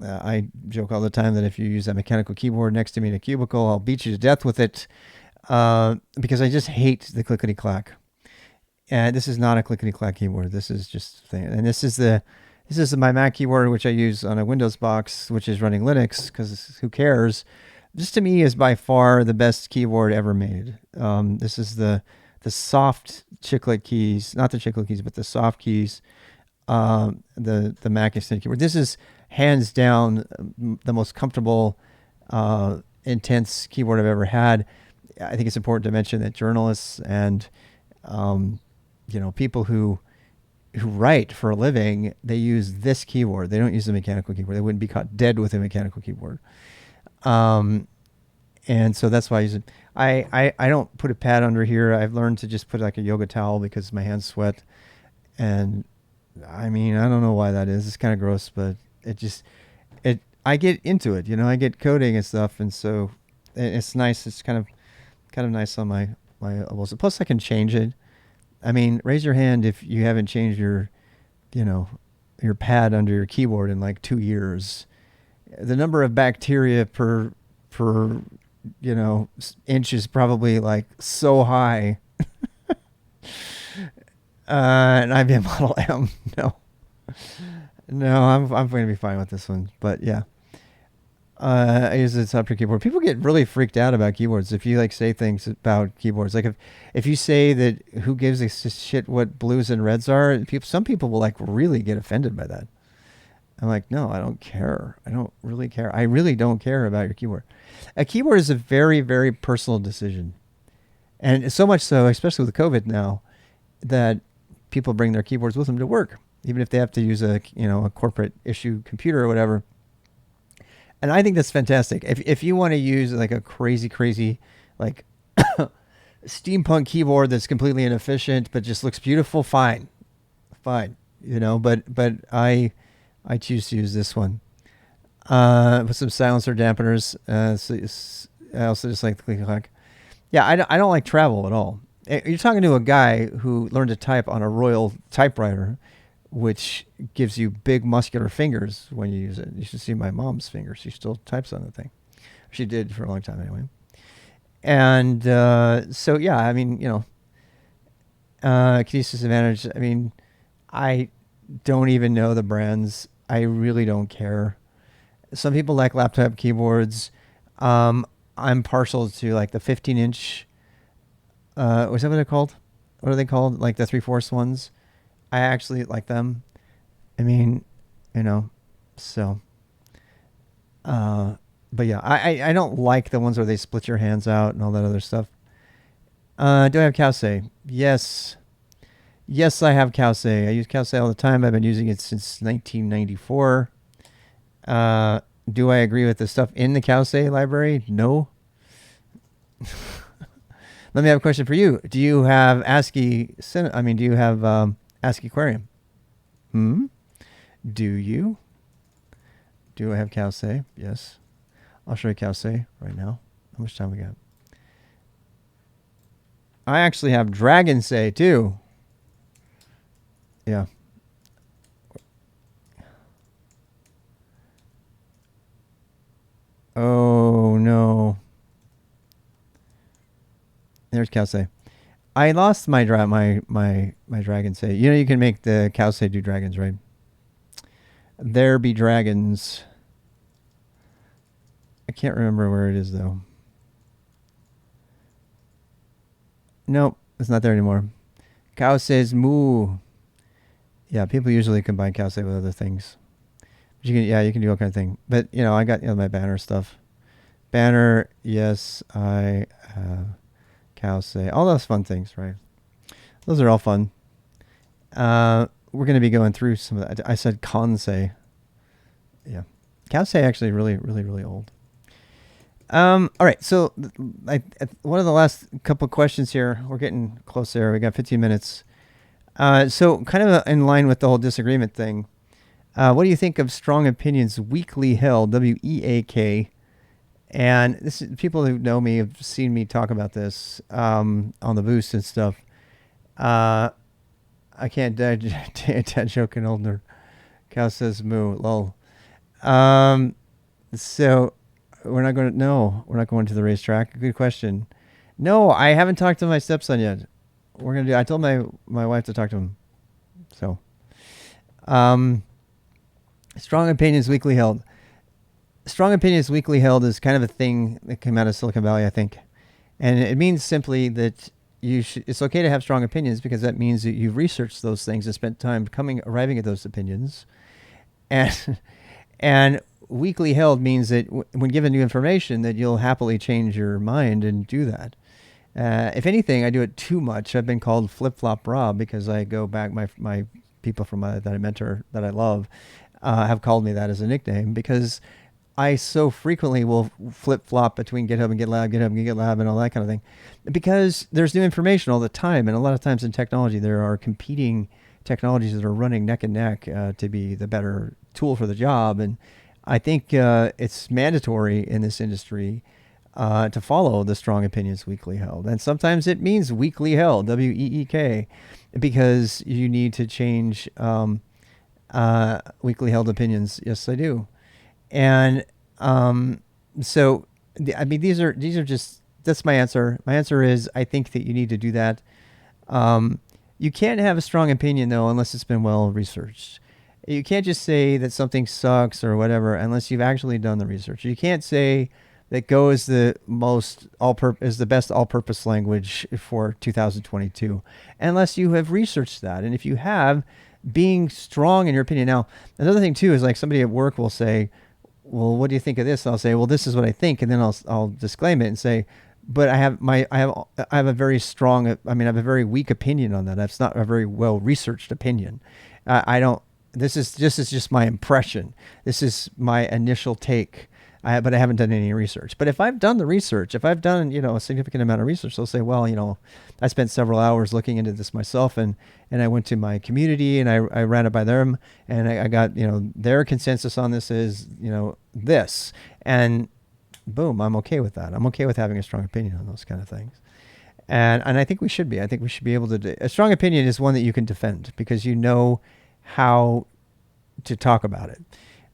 I joke all the time that if you use that mechanical keyboard next to me in a cubicle, I'll beat you to death with it, because I just hate the clickety clack. And this is not a clickety clack keyboard. This is just thing. And this is my Mac keyboard, which I use on a Windows box, which is running Linux, because who cares? This to me is by far the best keyboard ever made. This is the soft chiclet keys, not the chiclet keys, but the soft keys. The Mac Extended keyboard. This is hands down the most comfortable, intense keyboard I've ever had. I think it's important to mention that journalists and people who write for a living, they use this keyboard. They don't use the mechanical keyboard. They wouldn't be caught dead with a mechanical keyboard. And so that's why I use it. I don't put a pad under here. I've learned to just put like a yoga towel because my hands sweat. And I mean, I don't know why that is. It's kind of gross, but I get into it, I get coding and stuff. And so it's nice. It's kind of nice on my elbows. Plus I can change it. I mean, raise your hand if you haven't changed your pad under your keyboard in like 2 years. The number of bacteria per inch is probably like so high. An IBM Model M, no, I'm going to be fine with this one. But yeah, I use the software keyboard. People get really freaked out about keyboards if you like say things about keyboards. Like if you say that who gives a shit what blues and reds are, some people will like really get offended by that. I'm like, no, I don't care. I don't really care. I really don't care about your keyboard. A keyboard is a very, very personal decision. And so much so, especially with COVID now, that people bring their keyboards with them to work, even if they have to use a corporate issue computer or whatever. And I think that's fantastic. If you want to use like a crazy like steampunk keyboard that's completely inefficient but just looks beautiful, fine. But I choose to use this one with some silencer dampeners. I also just like the click clack. Yeah, I don't like travel at all. You're talking to a guy who learned to type on a Royal typewriter, which gives you big muscular fingers when you use it. You should see my mom's fingers. She still types on the thing. She did for a long time anyway. And so, yeah, I mean, Kinesis Advantage, I mean, I don't even know the brands. I really don't care. Some people like laptop keyboards. I'm partial to like the 15-inch. Was that what they're called? What are they called? Like the 3/4 ones. I actually like them. I mean, so. But yeah, I don't like the ones where they split your hands out and all that other stuff. Do I have cowsay? Yes. Yes, I have cowsay. I use cowsay all the time. I've been using it since 1994. Do I agree with the stuff in the cowsay library? No. Let me have a question for you. Do you have ASCII? Do you have ASCII Aquarium? Do you? Do I have cowsay? Yes. I'll show you cowsay right now. How much time we got? I actually have Dragonsay too. Yeah. Oh no. There's cowsay. I lost my Dragonsay. You can make the cowsay do dragons, right? There be dragons. I can't remember where it is though. Nope, it's not there anymore. Cowsay's moo. Yeah, people usually combine cowsay with other things. But you can do all kind of thing. But I got my banner stuff. Banner, yes, I have cowsay. All those fun things, right? Those are all fun. We're going to be going through some of that. I said consay. Yeah. Cowsay actually really, really, really old. All right. So one of the last couple of questions here, we're getting close there. We got 15 minutes. So kind of in line with the whole disagreement thing, what do you think of strong opinions weakly held, WEAK? And this is, people who know me have seen me talk about this on the boost and stuff. I can't dad joke an older cow says moo, lol. So we're not going to the racetrack. Good question. No, I haven't talked to my stepson yet. I told my wife to talk to him. So, strong opinions weakly held. Strong opinions weakly held is kind of a thing that came out of Silicon Valley, I think. And it means simply that it's okay to have strong opinions because that means that you've researched those things and spent time arriving at those opinions. And weakly held means that when given new information that you'll happily change your mind and do that. If anything, I do it too much. I've been called Flip-Flop Rob because I go back, my people that I mentor, that I love, have called me that as a nickname because I so frequently will flip-flop between GitHub and GitLab, GitHub and GitLab and all that kind of thing. Because there's new information all the time. And a lot of times in technology, there are competing technologies that are running neck and neck to be the better tool for the job. And I think it's mandatory in this industry to follow the strong opinions weakly held. And sometimes it means weakly held, WEEK, because you need to change weakly held opinions. Yes, I do. And so, I mean, these are just, that's my answer. My answer is I think that you need to do that. You can't have a strong opinion, though, unless it's been well researched. You can't just say that something sucks or whatever unless you've actually done the research. You can't say that Go is the best all-purpose language for 2022 unless you have researched that. And if you have, being strong in your opinion. Now, another thing too is like somebody at work will say, well, what do you think of this? And I'll say, well, this is what I think. And then I'll disclaim it and say, but I have a very strong, I have a very weak opinion on that. That's not a very well researched opinion. This is just my impression. This is my initial take. But I haven't done any research. But if I've done the research, if I've done, a significant amount of research, I'll say, well, I spent several hours looking into this myself, and I went to my community and I ran it by them, and I got, their consensus on this is, this, and boom, I'm okay with that. I'm okay with having a strong opinion on those kind of things. And I think we should be. I think we should be able to. A strong opinion is one that you can defend because you know how to talk about it.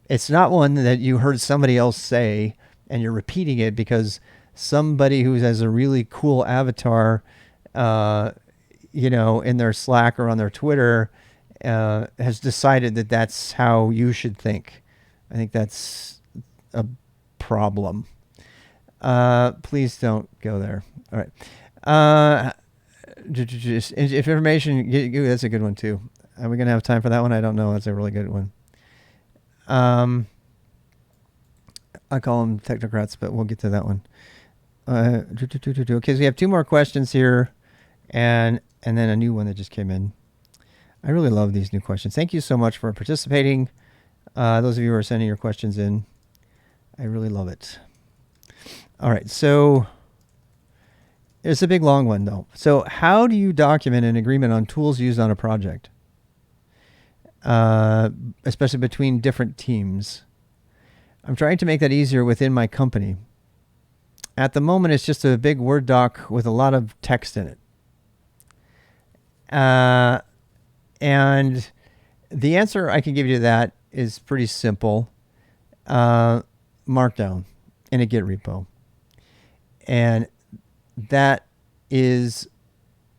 It's not one that you heard somebody else say and you're repeating it because somebody who has a really cool avatar, in their Slack or on their Twitter, has decided that that's how you should think. I think that's a problem. Please don't go there. All right. Just information, that's a good one too. Are we going to have time for that one? I don't know. That's a really good one. I call them technocrats, but we'll get to that one. Okay, so we have two more questions here, and then a new one that just came in. I really love these new questions. Thank you so much for participating. Those of you who are sending your questions in, I really love it. All right, so it's a big long one though. So how do you document an agreement on tools used on a project? Especially between different teams. I'm trying to make that easier within my company. At the moment, it's just a big Word doc with a lot of text in it. And the answer I can give you to that is pretty simple. Markdown in a Git repo. And that is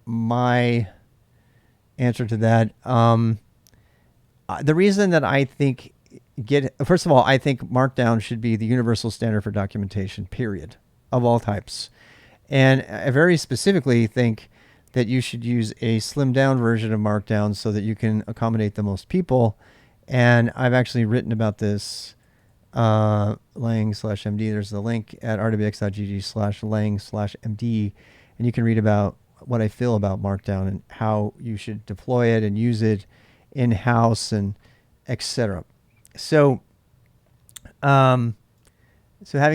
my answer to that. The reason that I think first of all, I think Markdown should be the universal standard for documentation, period, of all types. And I very specifically think that you should use a slimmed down version of Markdown so that you can accommodate the most people. And I've actually written about this, lang/MD. There's the link at rwx.gg/lang/MD. And you can read about what I feel about Markdown and how you should deploy it and use it in-house and etc. So having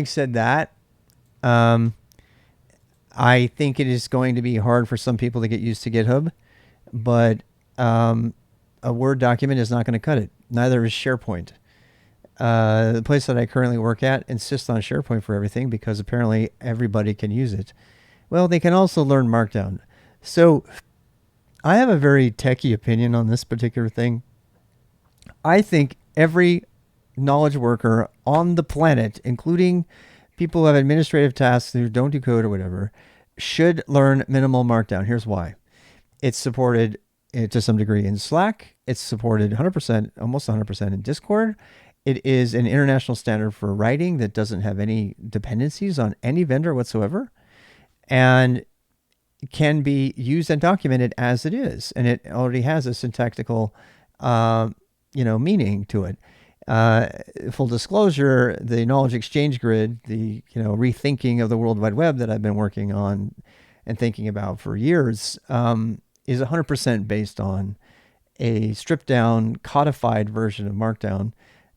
said that, Um, I think it is going to be hard for some people to get used to GitHub, but a Word document is not going to cut it. Neither is SharePoint. The place that I currently work at insists on SharePoint for everything because apparently everybody can use it. Well, they can also learn Markdown. So I have a very techie opinion on this particular thing. I think every knowledge worker on the planet, including people who have administrative tasks who don't do code or whatever, should learn minimal Markdown. Here's why. It's supported to some degree in Slack. It's supported 100%, almost 100% in Discord. It is an international standard for writing that doesn't have any dependencies on any vendor whatsoever, and can be used and documented as it is. And it already has a syntactical, meaning to it. Full disclosure, the knowledge exchange grid, the rethinking of the World Wide Web that I've been working on and thinking about for years, is 100% based on a stripped down, codified version of Markdown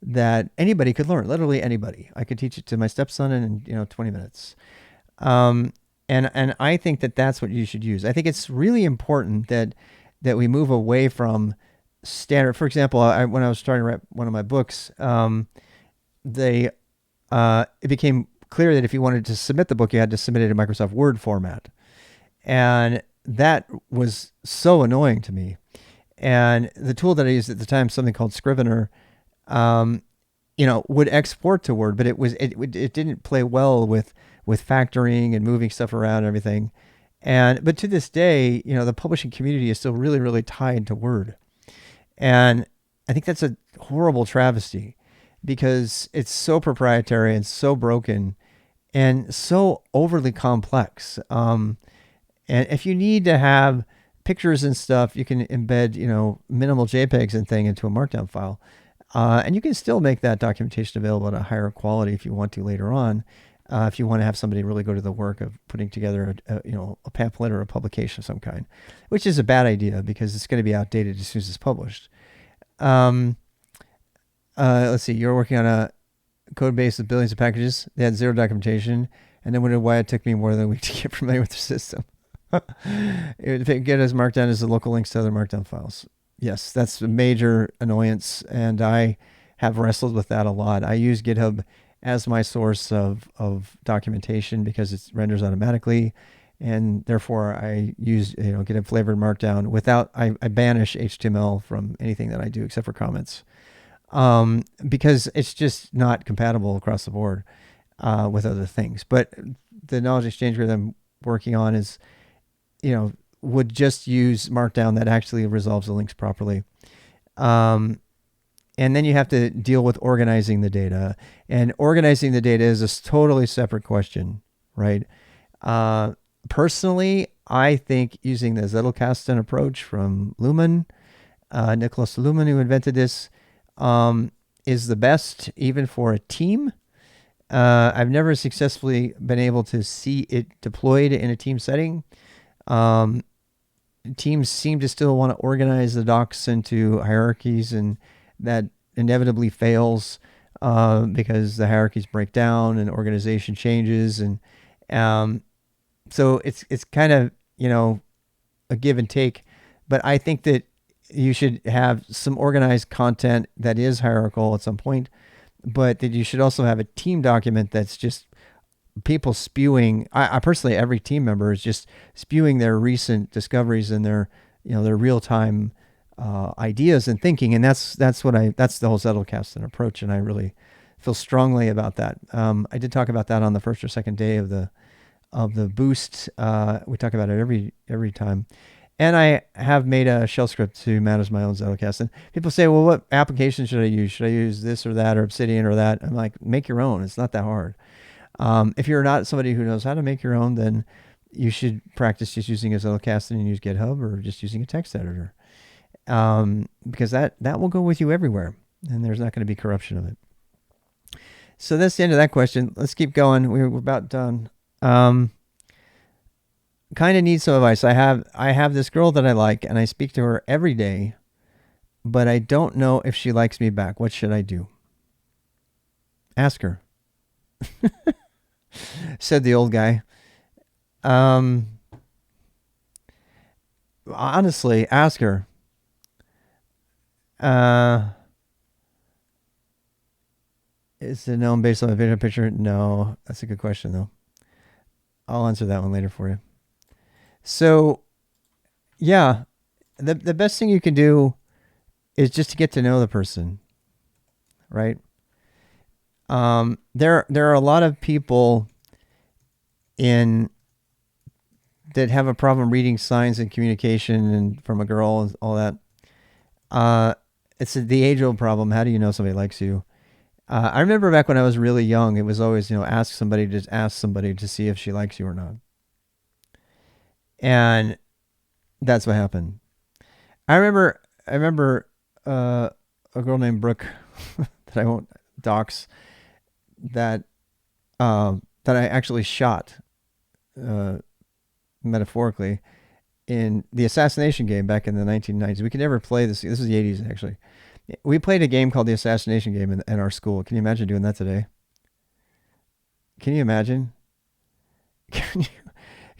that anybody could learn. Literally anybody. I could teach it to my stepson in 20 minutes. And I think that that's what you should use. I think it's really important that we move away from standard. For example, when I was starting to write one of my books, it became clear that if you wanted to submit the book, you had to submit it in Microsoft Word format. And that was so annoying to me. And the tool that I used at the time, something called Scrivener, would export to Word, but it didn't play well with factoring and moving stuff around and everything. But to this day, the publishing community is still really, really tied to Word. And I think that's a horrible travesty because it's so proprietary and so broken and so overly complex. And if you need to have pictures and stuff, you can embed, minimal JPEGs and thing into a Markdown file. And you can still make that documentation available at a higher quality if you want to later on. If you want to have somebody really go to the work of putting together a pamphlet or a publication of some kind, which is a bad idea because it's going to be outdated as soon as it's published. Let's see, you're working on a code base with billions of packages. They had zero documentation, and then wondered why it took me more than a week to get familiar with the system. Get as Markdown as the local links to other Markdown files. Yes, that's a major annoyance, and I have wrestled with that a lot. I use GitHub as my source of documentation because it renders automatically, and therefore I use GitHub flavored Markdown without I banish HTML from anything that I do except for comments, because it's just not compatible across the board with other things. But the knowledge exchange grid I'm working on is would just use Markdown that actually resolves the links properly. And then you have to deal with organizing the data. And organizing the data is a totally separate question, right? Personally, I think using the Zettelkasten approach from Luhmann, Nicholas Luhmann, who invented this, is the best, even for a team. I've never successfully been able to see it deployed in a team setting. Teams seem to still want to organize the docs into hierarchies, and that inevitably fails because the hierarchies break down and organization changes, and so it's kind of a give and take. But I think that you should have some organized content that is hierarchical at some point, but that you should also have a team document that's just people spewing. I personally, every team member is just spewing their recent discoveries and their real-time ideas and thinking, and that's the whole Zettelkasten approach, and I really feel strongly about that. I did talk about that on the first or second day of the boost. We talk about it every time, and I have made a shell script to manage my own Zettelkasten. People say, well, what application should I use? Should I use this or that or Obsidian or that? I'm like, make your own. It's not that hard. If you're not somebody who knows how to make your own, then you should practice just using a Zettelkasten and use GitHub or just using a text editor, because that will go with you everywhere, and there's not going to be corruption of it. So that's the end of that question. Let's keep going. We're about done. Kind of need some advice. I have this girl that I like, and I speak to her every day, but I don't know if she likes me back. What should I do? Ask her. said the old guy. Honestly, ask her. Is the gnome based on a video picture? No, that's a good question though. I'll answer that one later for you. So, yeah, the best thing you can do is just to get to know the person, right? There are a lot of people in that have a problem reading signs and communication and from a girl and all that. It's the age-old problem. How do you know somebody likes you? I remember back when I was really young, it was always, ask somebody to see if she likes you or not. And that's what happened. I remember a girl named Brooke that I won't dox that I actually shot metaphorically in the assassination game back in the 1990s. We could never play this. This was the 80s actually. We played a game called the assassination game in our school. Can you imagine doing that today? Can you imagine? Can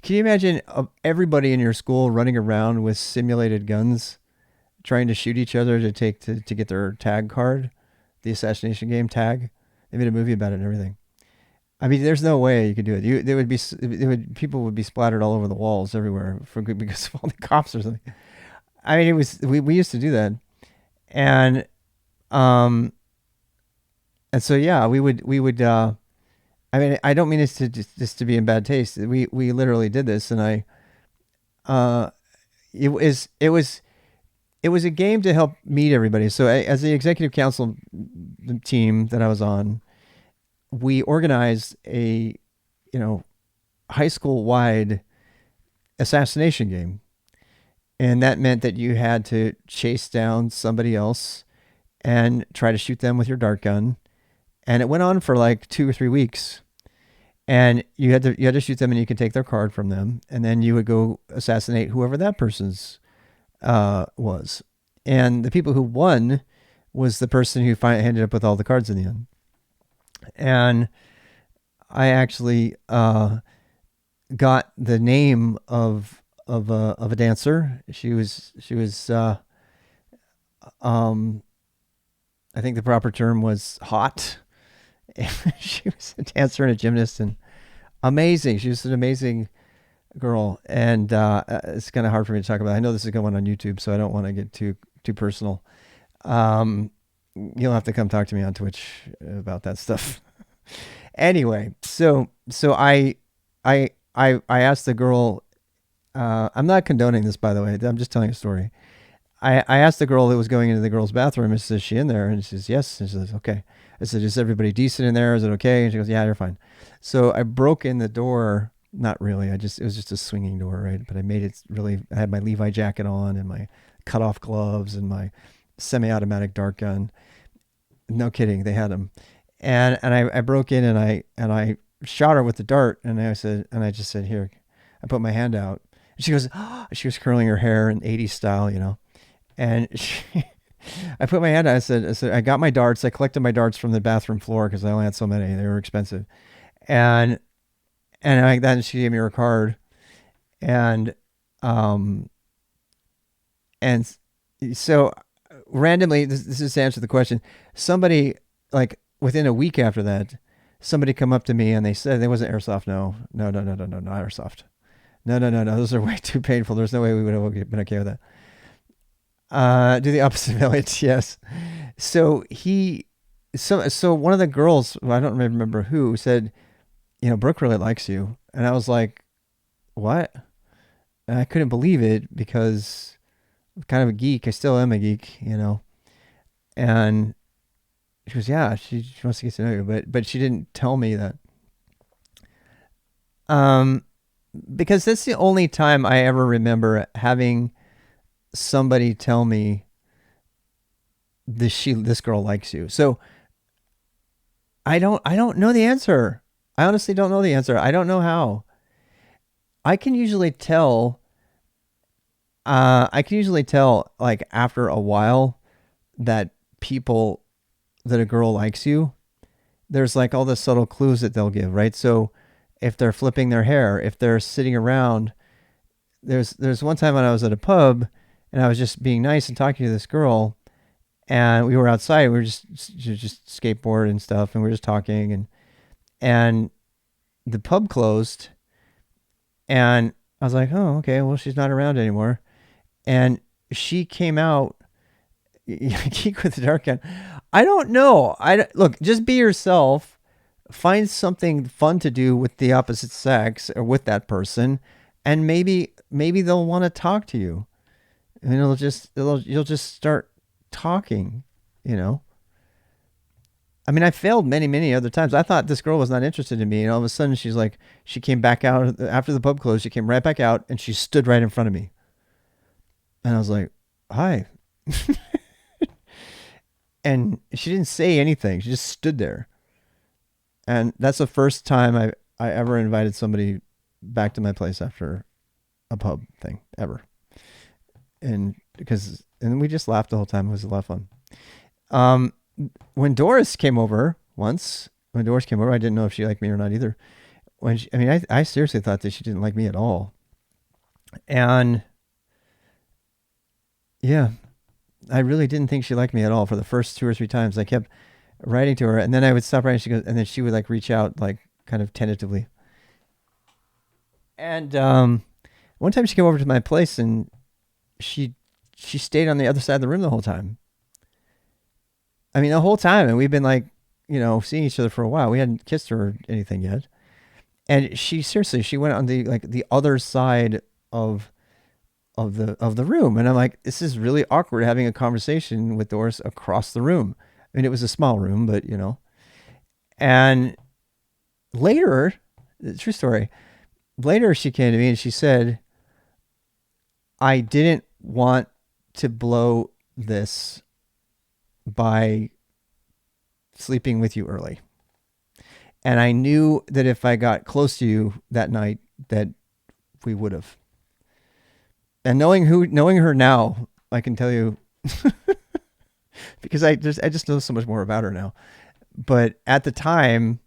you imagine everybody in your school running around with simulated guns, trying to shoot each other to get their tag card, the assassination game tag? They made a movie about it and everything. I mean, there's no way you could do it. People would be splattered all over the walls everywhere because of all the cops or something. I mean, we used to do that, and so yeah, we would. I mean, I don't mean this to just to be in bad taste. We literally did this, and it was a game to help meet everybody. So as the executive council team that I was on, we organized a, high school wide assassination game. And that meant that you had to chase down somebody else and try to shoot them with your dart gun. And it went on for like 2 or 3 weeks. And you had to shoot them and you could take their card from them. And then you would go assassinate whoever that person's was. And the people who won was the person who finally ended up with all the cards in the end. And I actually got the name of a dancer. She was I think the proper term was hot. She was a dancer and a gymnast and amazing. She was an amazing girl, and it's kind of hard for me to talk about. I know this is going on YouTube, so I don't want to get too personal. You'll have to come talk to me on Twitch about that stuff. Anyway, so I asked the girl. I'm not condoning this, by the way. I'm just telling a story. I asked the girl that was going into the girl's bathroom, and says, "Is she in there?" And she says, "Yes." And she says, "Okay." I said, "Is everybody decent in there? Is it okay?" And she goes, "Yeah, you're fine." So I broke in the door. Not really. It was just a swinging door, right? But I made it really. I had my Levi jacket on and my cut-off gloves and my semi-automatic dart gun. No kidding, they had them. And I broke in and I shot her with the dart, and I just said, "Here." I put my hand out. And she goes, oh, she was curling her hair in 80s style, And I put my hand out. I said, I got my darts. I collected my darts from the bathroom floor because I only had so many. They were expensive. And like that, and she gave me her card. And so randomly, this is to answer the question. Somebody, like within a week after that, somebody come up to me and they said, it wasn't airsoft. No, not airsoft. No. Those are way too painful. There's no way we would have been okay with that. Do the opposite village, yes. So one of the girls, I don't remember who, said, Brooke really likes you. And I was like, what? And I couldn't believe it because I'm kind of a geek. I still am a geek, And she goes, yeah, she wants to get to know you, but she didn't tell me that. Because that's the only time I ever remember having somebody tell me this girl likes you. So I don't know the answer. I honestly don't know the answer. I don't know how. I can usually tell like after a while that a girl likes you. There's like all the subtle clues that they'll give, right? So if they're flipping their hair, if they're sitting around. There's one time when I was at a pub and I was just being nice and talking to this girl, and we were outside. We were just skateboard and stuff, and we were just talking, and the pub closed, and I was like, oh, okay, well, she's not around anymore. And she came out, geek with the dark on. I don't know. Look, just be yourself. Find something fun to do with the opposite sex or with that person, and maybe they'll want to talk to you. And you'll just start talking, you know. I mean, I failed many other times. I thought this girl was not interested in me, and all of a sudden she came back out after the pub closed. She came right back out, and she stood right in front of me. And I was like, hi. And she didn't say anything. She just stood there. And that's the first time I ever invited somebody back to my place after a pub thing ever. And we just laughed the whole time. It was a lot of fun. When Doris came over, I didn't know if she liked me or not either. I seriously thought that she didn't like me at all. And yeah, I really didn't think she liked me at all for the first 2 or 3 times. I kept writing to her, and then I would stop writing. And then she would like reach out, like kind of tentatively. And one time she came over to my place, and she stayed on the other side of the room the whole time. I mean, the whole time, and we've been like, you know, seeing each other for a while. We hadn't kissed her or anything yet. And she went on the other side of the room. And I'm like, this is really awkward having a conversation with Doris across the room. I mean, it was a small room, but you know. And later, true story, later she came to me and she said, I didn't want to blow this by sleeping with you early. And I knew that if I got close to you that night, that we would have. And knowing her now, I can tell you, because I just know so much more about her now. But at the time,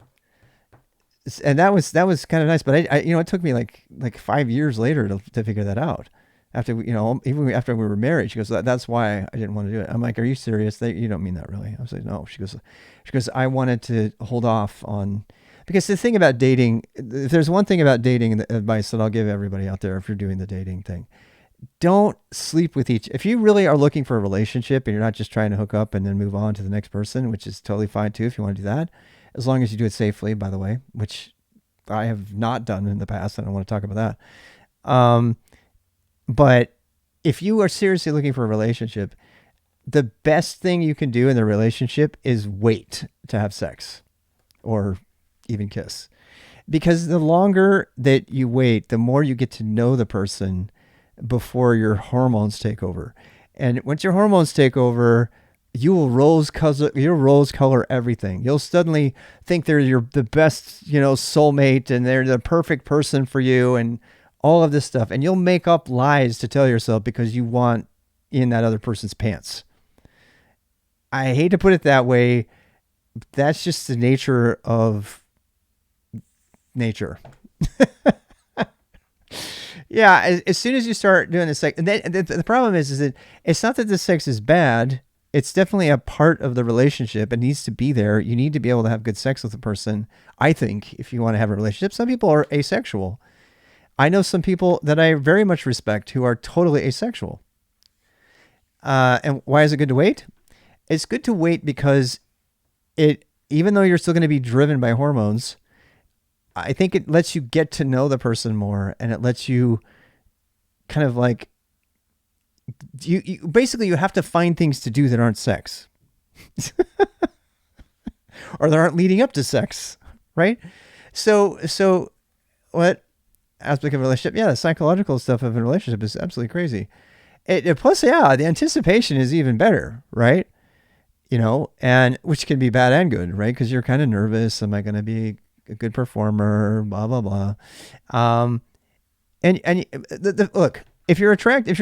and that was kind of nice. But it took me like 5 years later to figure that out. After even after we were married, she goes, that's why I didn't want to do it. I'm like, are you serious? You don't mean that really? I was like, no. She goes, I wanted to hold off on, because the thing about dating, if there's one thing about dating, the advice that I'll give everybody out there, if you're doing the dating thing, don't sleep with if you really are looking for a relationship and you're not just trying to hook up and then move on to the next person, which is totally fine too, if you want to do that, as long as you do it safely, by the way, which I have not done in the past. I don't want to talk about that. But if you are seriously looking for a relationship, the best thing you can do in the relationship is wait to have sex or even kiss. Because the longer that you wait, the more you get to know the person before your hormones take over. And once your hormones take over, you will rose color everything. You'll suddenly think they're the best, soulmate, and they're the perfect person for you, and all of this stuff. And you'll make up lies to tell yourself because you want in that other person's pants. I hate to put it that way. That's just the nature of nature. Yeah, as soon as you start doing the sex, and then the problem is that it's not that the sex is bad. It's definitely a part of the relationship. It needs to be there. You need to be able to have good sex with a person, I think, if you want to have a relationship. Some people are asexual. I know some people that I very much respect who are totally asexual. And why is it good to wait? It's good to wait because even though you're still going to be driven by hormones, I think it lets you get to know the person more, and it lets you kind of like, you basically, you have to find things to do that aren't sex or that aren't leading up to sex. Right. So what aspect of a relationship? Yeah. The psychological stuff of a relationship is absolutely crazy. Plus, yeah, the anticipation is even better. Right. And which can be bad and good, right? Because you're kind of nervous. Am I going to be a good performer? Blah, blah, blah. Look, if you're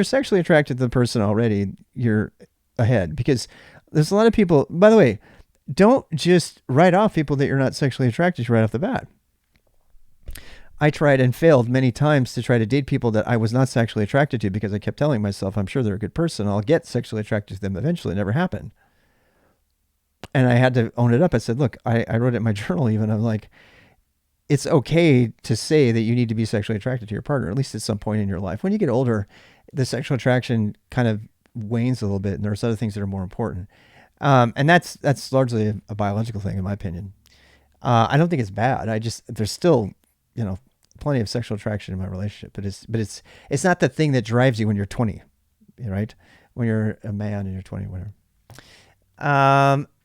sexually attracted to the person already, you're ahead, because there's a lot of people, by the way, don't just write off people that you're not sexually attracted to right off the bat. I tried and failed many times to try to date people that I was not sexually attracted to because I kept telling myself, I'm sure they're a good person. I'll get sexually attracted to them eventually. It never happened. And I had to own it up. I said, look, I wrote it in my journal even. I'm like, it's okay to say that you need to be sexually attracted to your partner, at least at some point in your life. When you get older, the sexual attraction kind of wanes a little bit, and there's other things that are more important. And that's largely a biological thing, in my opinion. I don't think it's bad. There's still, plenty of sexual attraction in my relationship, but it's not the thing that drives you when you're 20, right? When you're a man and you're 20, whatever.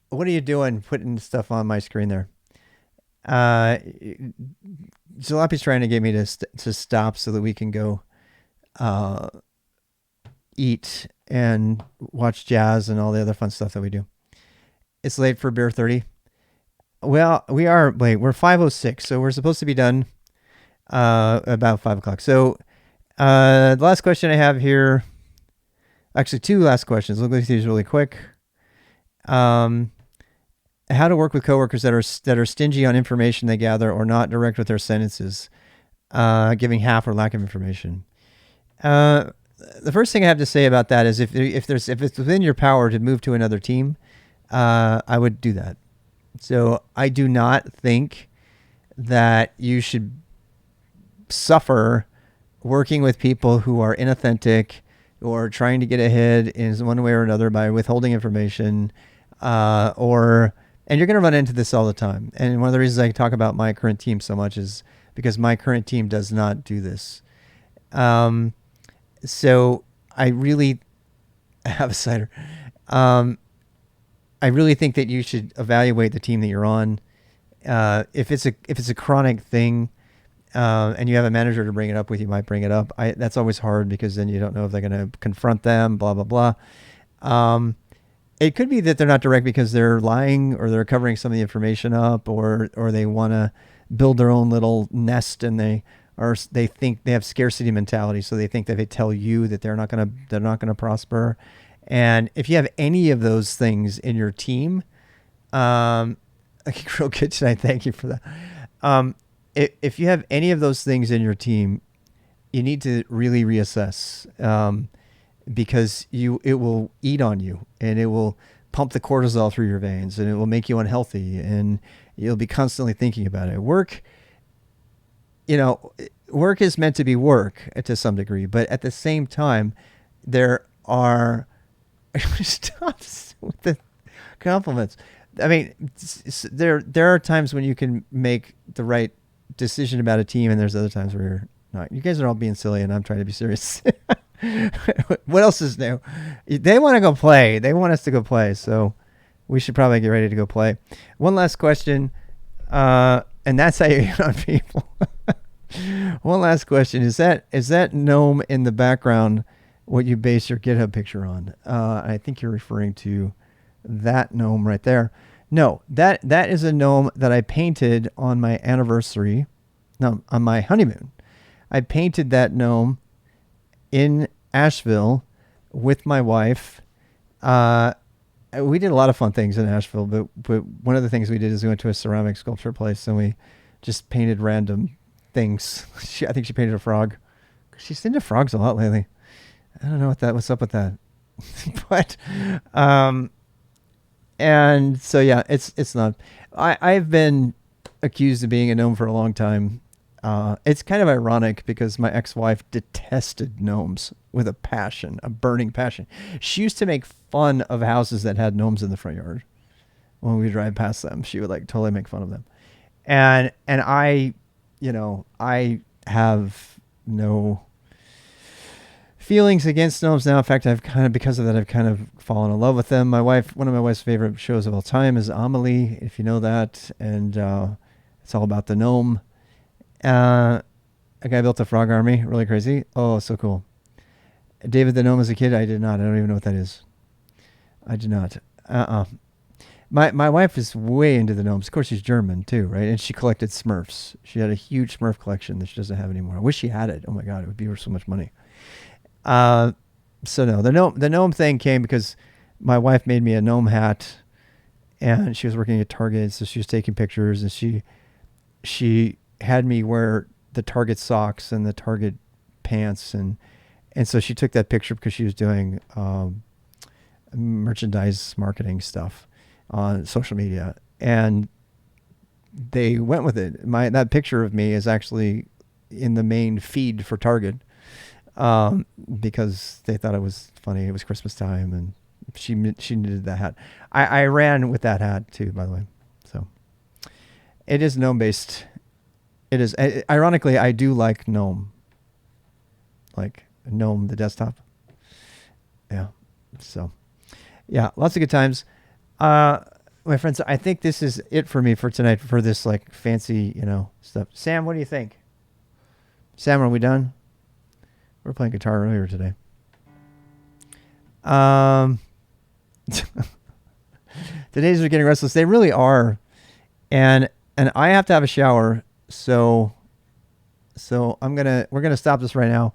What are you doing putting stuff on my screen there? Jalape's trying to get me to stop so that we can go eat and watch jazz and all the other fun stuff that we do. It's late for Beer 30. Well, we are late. We're 5:06, so we're supposed to be done about 5 o'clock. So the last question I have here, actually two last questions. Look at these really quick. How to work with coworkers that are stingy on information they gather or not direct with their sentences, giving half or lack of information. The first thing I have to say about that is if it's within your power to move to another team, I would do that. So I do not think that you should suffer working with people who are inauthentic or trying to get ahead in one way or another by withholding information, and you're going to run into this all the time. And one of the reasons I talk about my current team so much is because my current team does not do this. So I really have a cider. I really think that you should evaluate the team that you're on. If it's a chronic thing, and you have a manager to bring it up with, you might bring it up. That's always hard because then you don't know if they're going to confront them, blah, blah, blah. It could be that they're not direct because they're lying or they're covering some of the information up, or they want to build their own little nest, and they think they have scarcity mentality. So they think that if they tell you that they're not going to prosper. And if you have any of those things in your team, okay, Grill Kitchen, I thank you for that. If you have any of those things in your team, you need to really reassess, because it will eat on you, and it will pump the cortisol through your veins, and it will make you unhealthy, and you'll be constantly thinking about it. Work is meant to be work to some degree, but at the same time, there are stop with the compliments. I mean, there are times when you can make the right decision about a team, and there's other times where you're not. You guys are all being silly, and I'm trying to be serious. What else is new? They want to go play. They want us to go play, so we should probably get ready to go play. One last question, and that's how you get on people. One last question. Is that gnome in the background what you base your GitHub picture on? I think you're referring to that gnome right there. No, that is a gnome that I painted on my anniversary. No, on my honeymoon. I painted that gnome in Asheville with my wife. We did a lot of fun things in Asheville, but one of the things we did is we went to a ceramic sculpture place, and we just painted random things. I think she painted a frog. She's into frogs a lot lately. I don't know what's up with that. But and so yeah, it's not. I've been accused of being a gnome for a long time. It's kind of ironic because my ex-wife detested gnomes with a passion, a burning passion. She used to make fun of houses that had gnomes in the front yard. When we drive past them, she would like totally make fun of them. And I have no feelings against gnomes now. In fact, because of that, I've kind of fallen in love with them. One of my wife's favorite shows of all time is Amelie, if you know that. And it's all about the gnome. A guy built a frog army, really crazy. Oh, so cool. David the Gnome as a kid, I did not. I don't even know what that is. I did not. My wife is way into the gnomes. Of course, she's German too, right? And she collected Smurfs. She had a huge Smurf collection that she doesn't have anymore. I wish she had it. Oh my God, it would be worth so much money. So no, the gnome thing came because my wife made me a gnome hat, and she was working at Target, so she was taking pictures, and she had me wear the Target socks and the Target pants, and so she took that picture because she was doing merchandise marketing stuff on social media, and they went with it. That picture of me is actually in the main feed for Target, because they thought it was funny. It was Christmas time, and she needed that hat. I ran with that hat too, by the way. So it is GNOME based. It is. Ironically, I do like GNOME. Like GNOME, the desktop. Yeah. So, yeah, lots of good times. My friends, I think this is it for me for tonight for this like fancy, stuff. Sam, what do you think? Sam, are we done? We were playing guitar earlier today. Today's are getting restless. They really are, and I have to have a shower. So we're gonna stop this right now.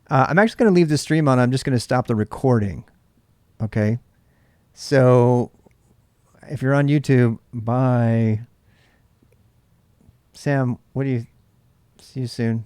I'm actually gonna leave the stream on. I'm just gonna stop the recording. Okay. So if you're on YouTube, bye. Sam, see you soon.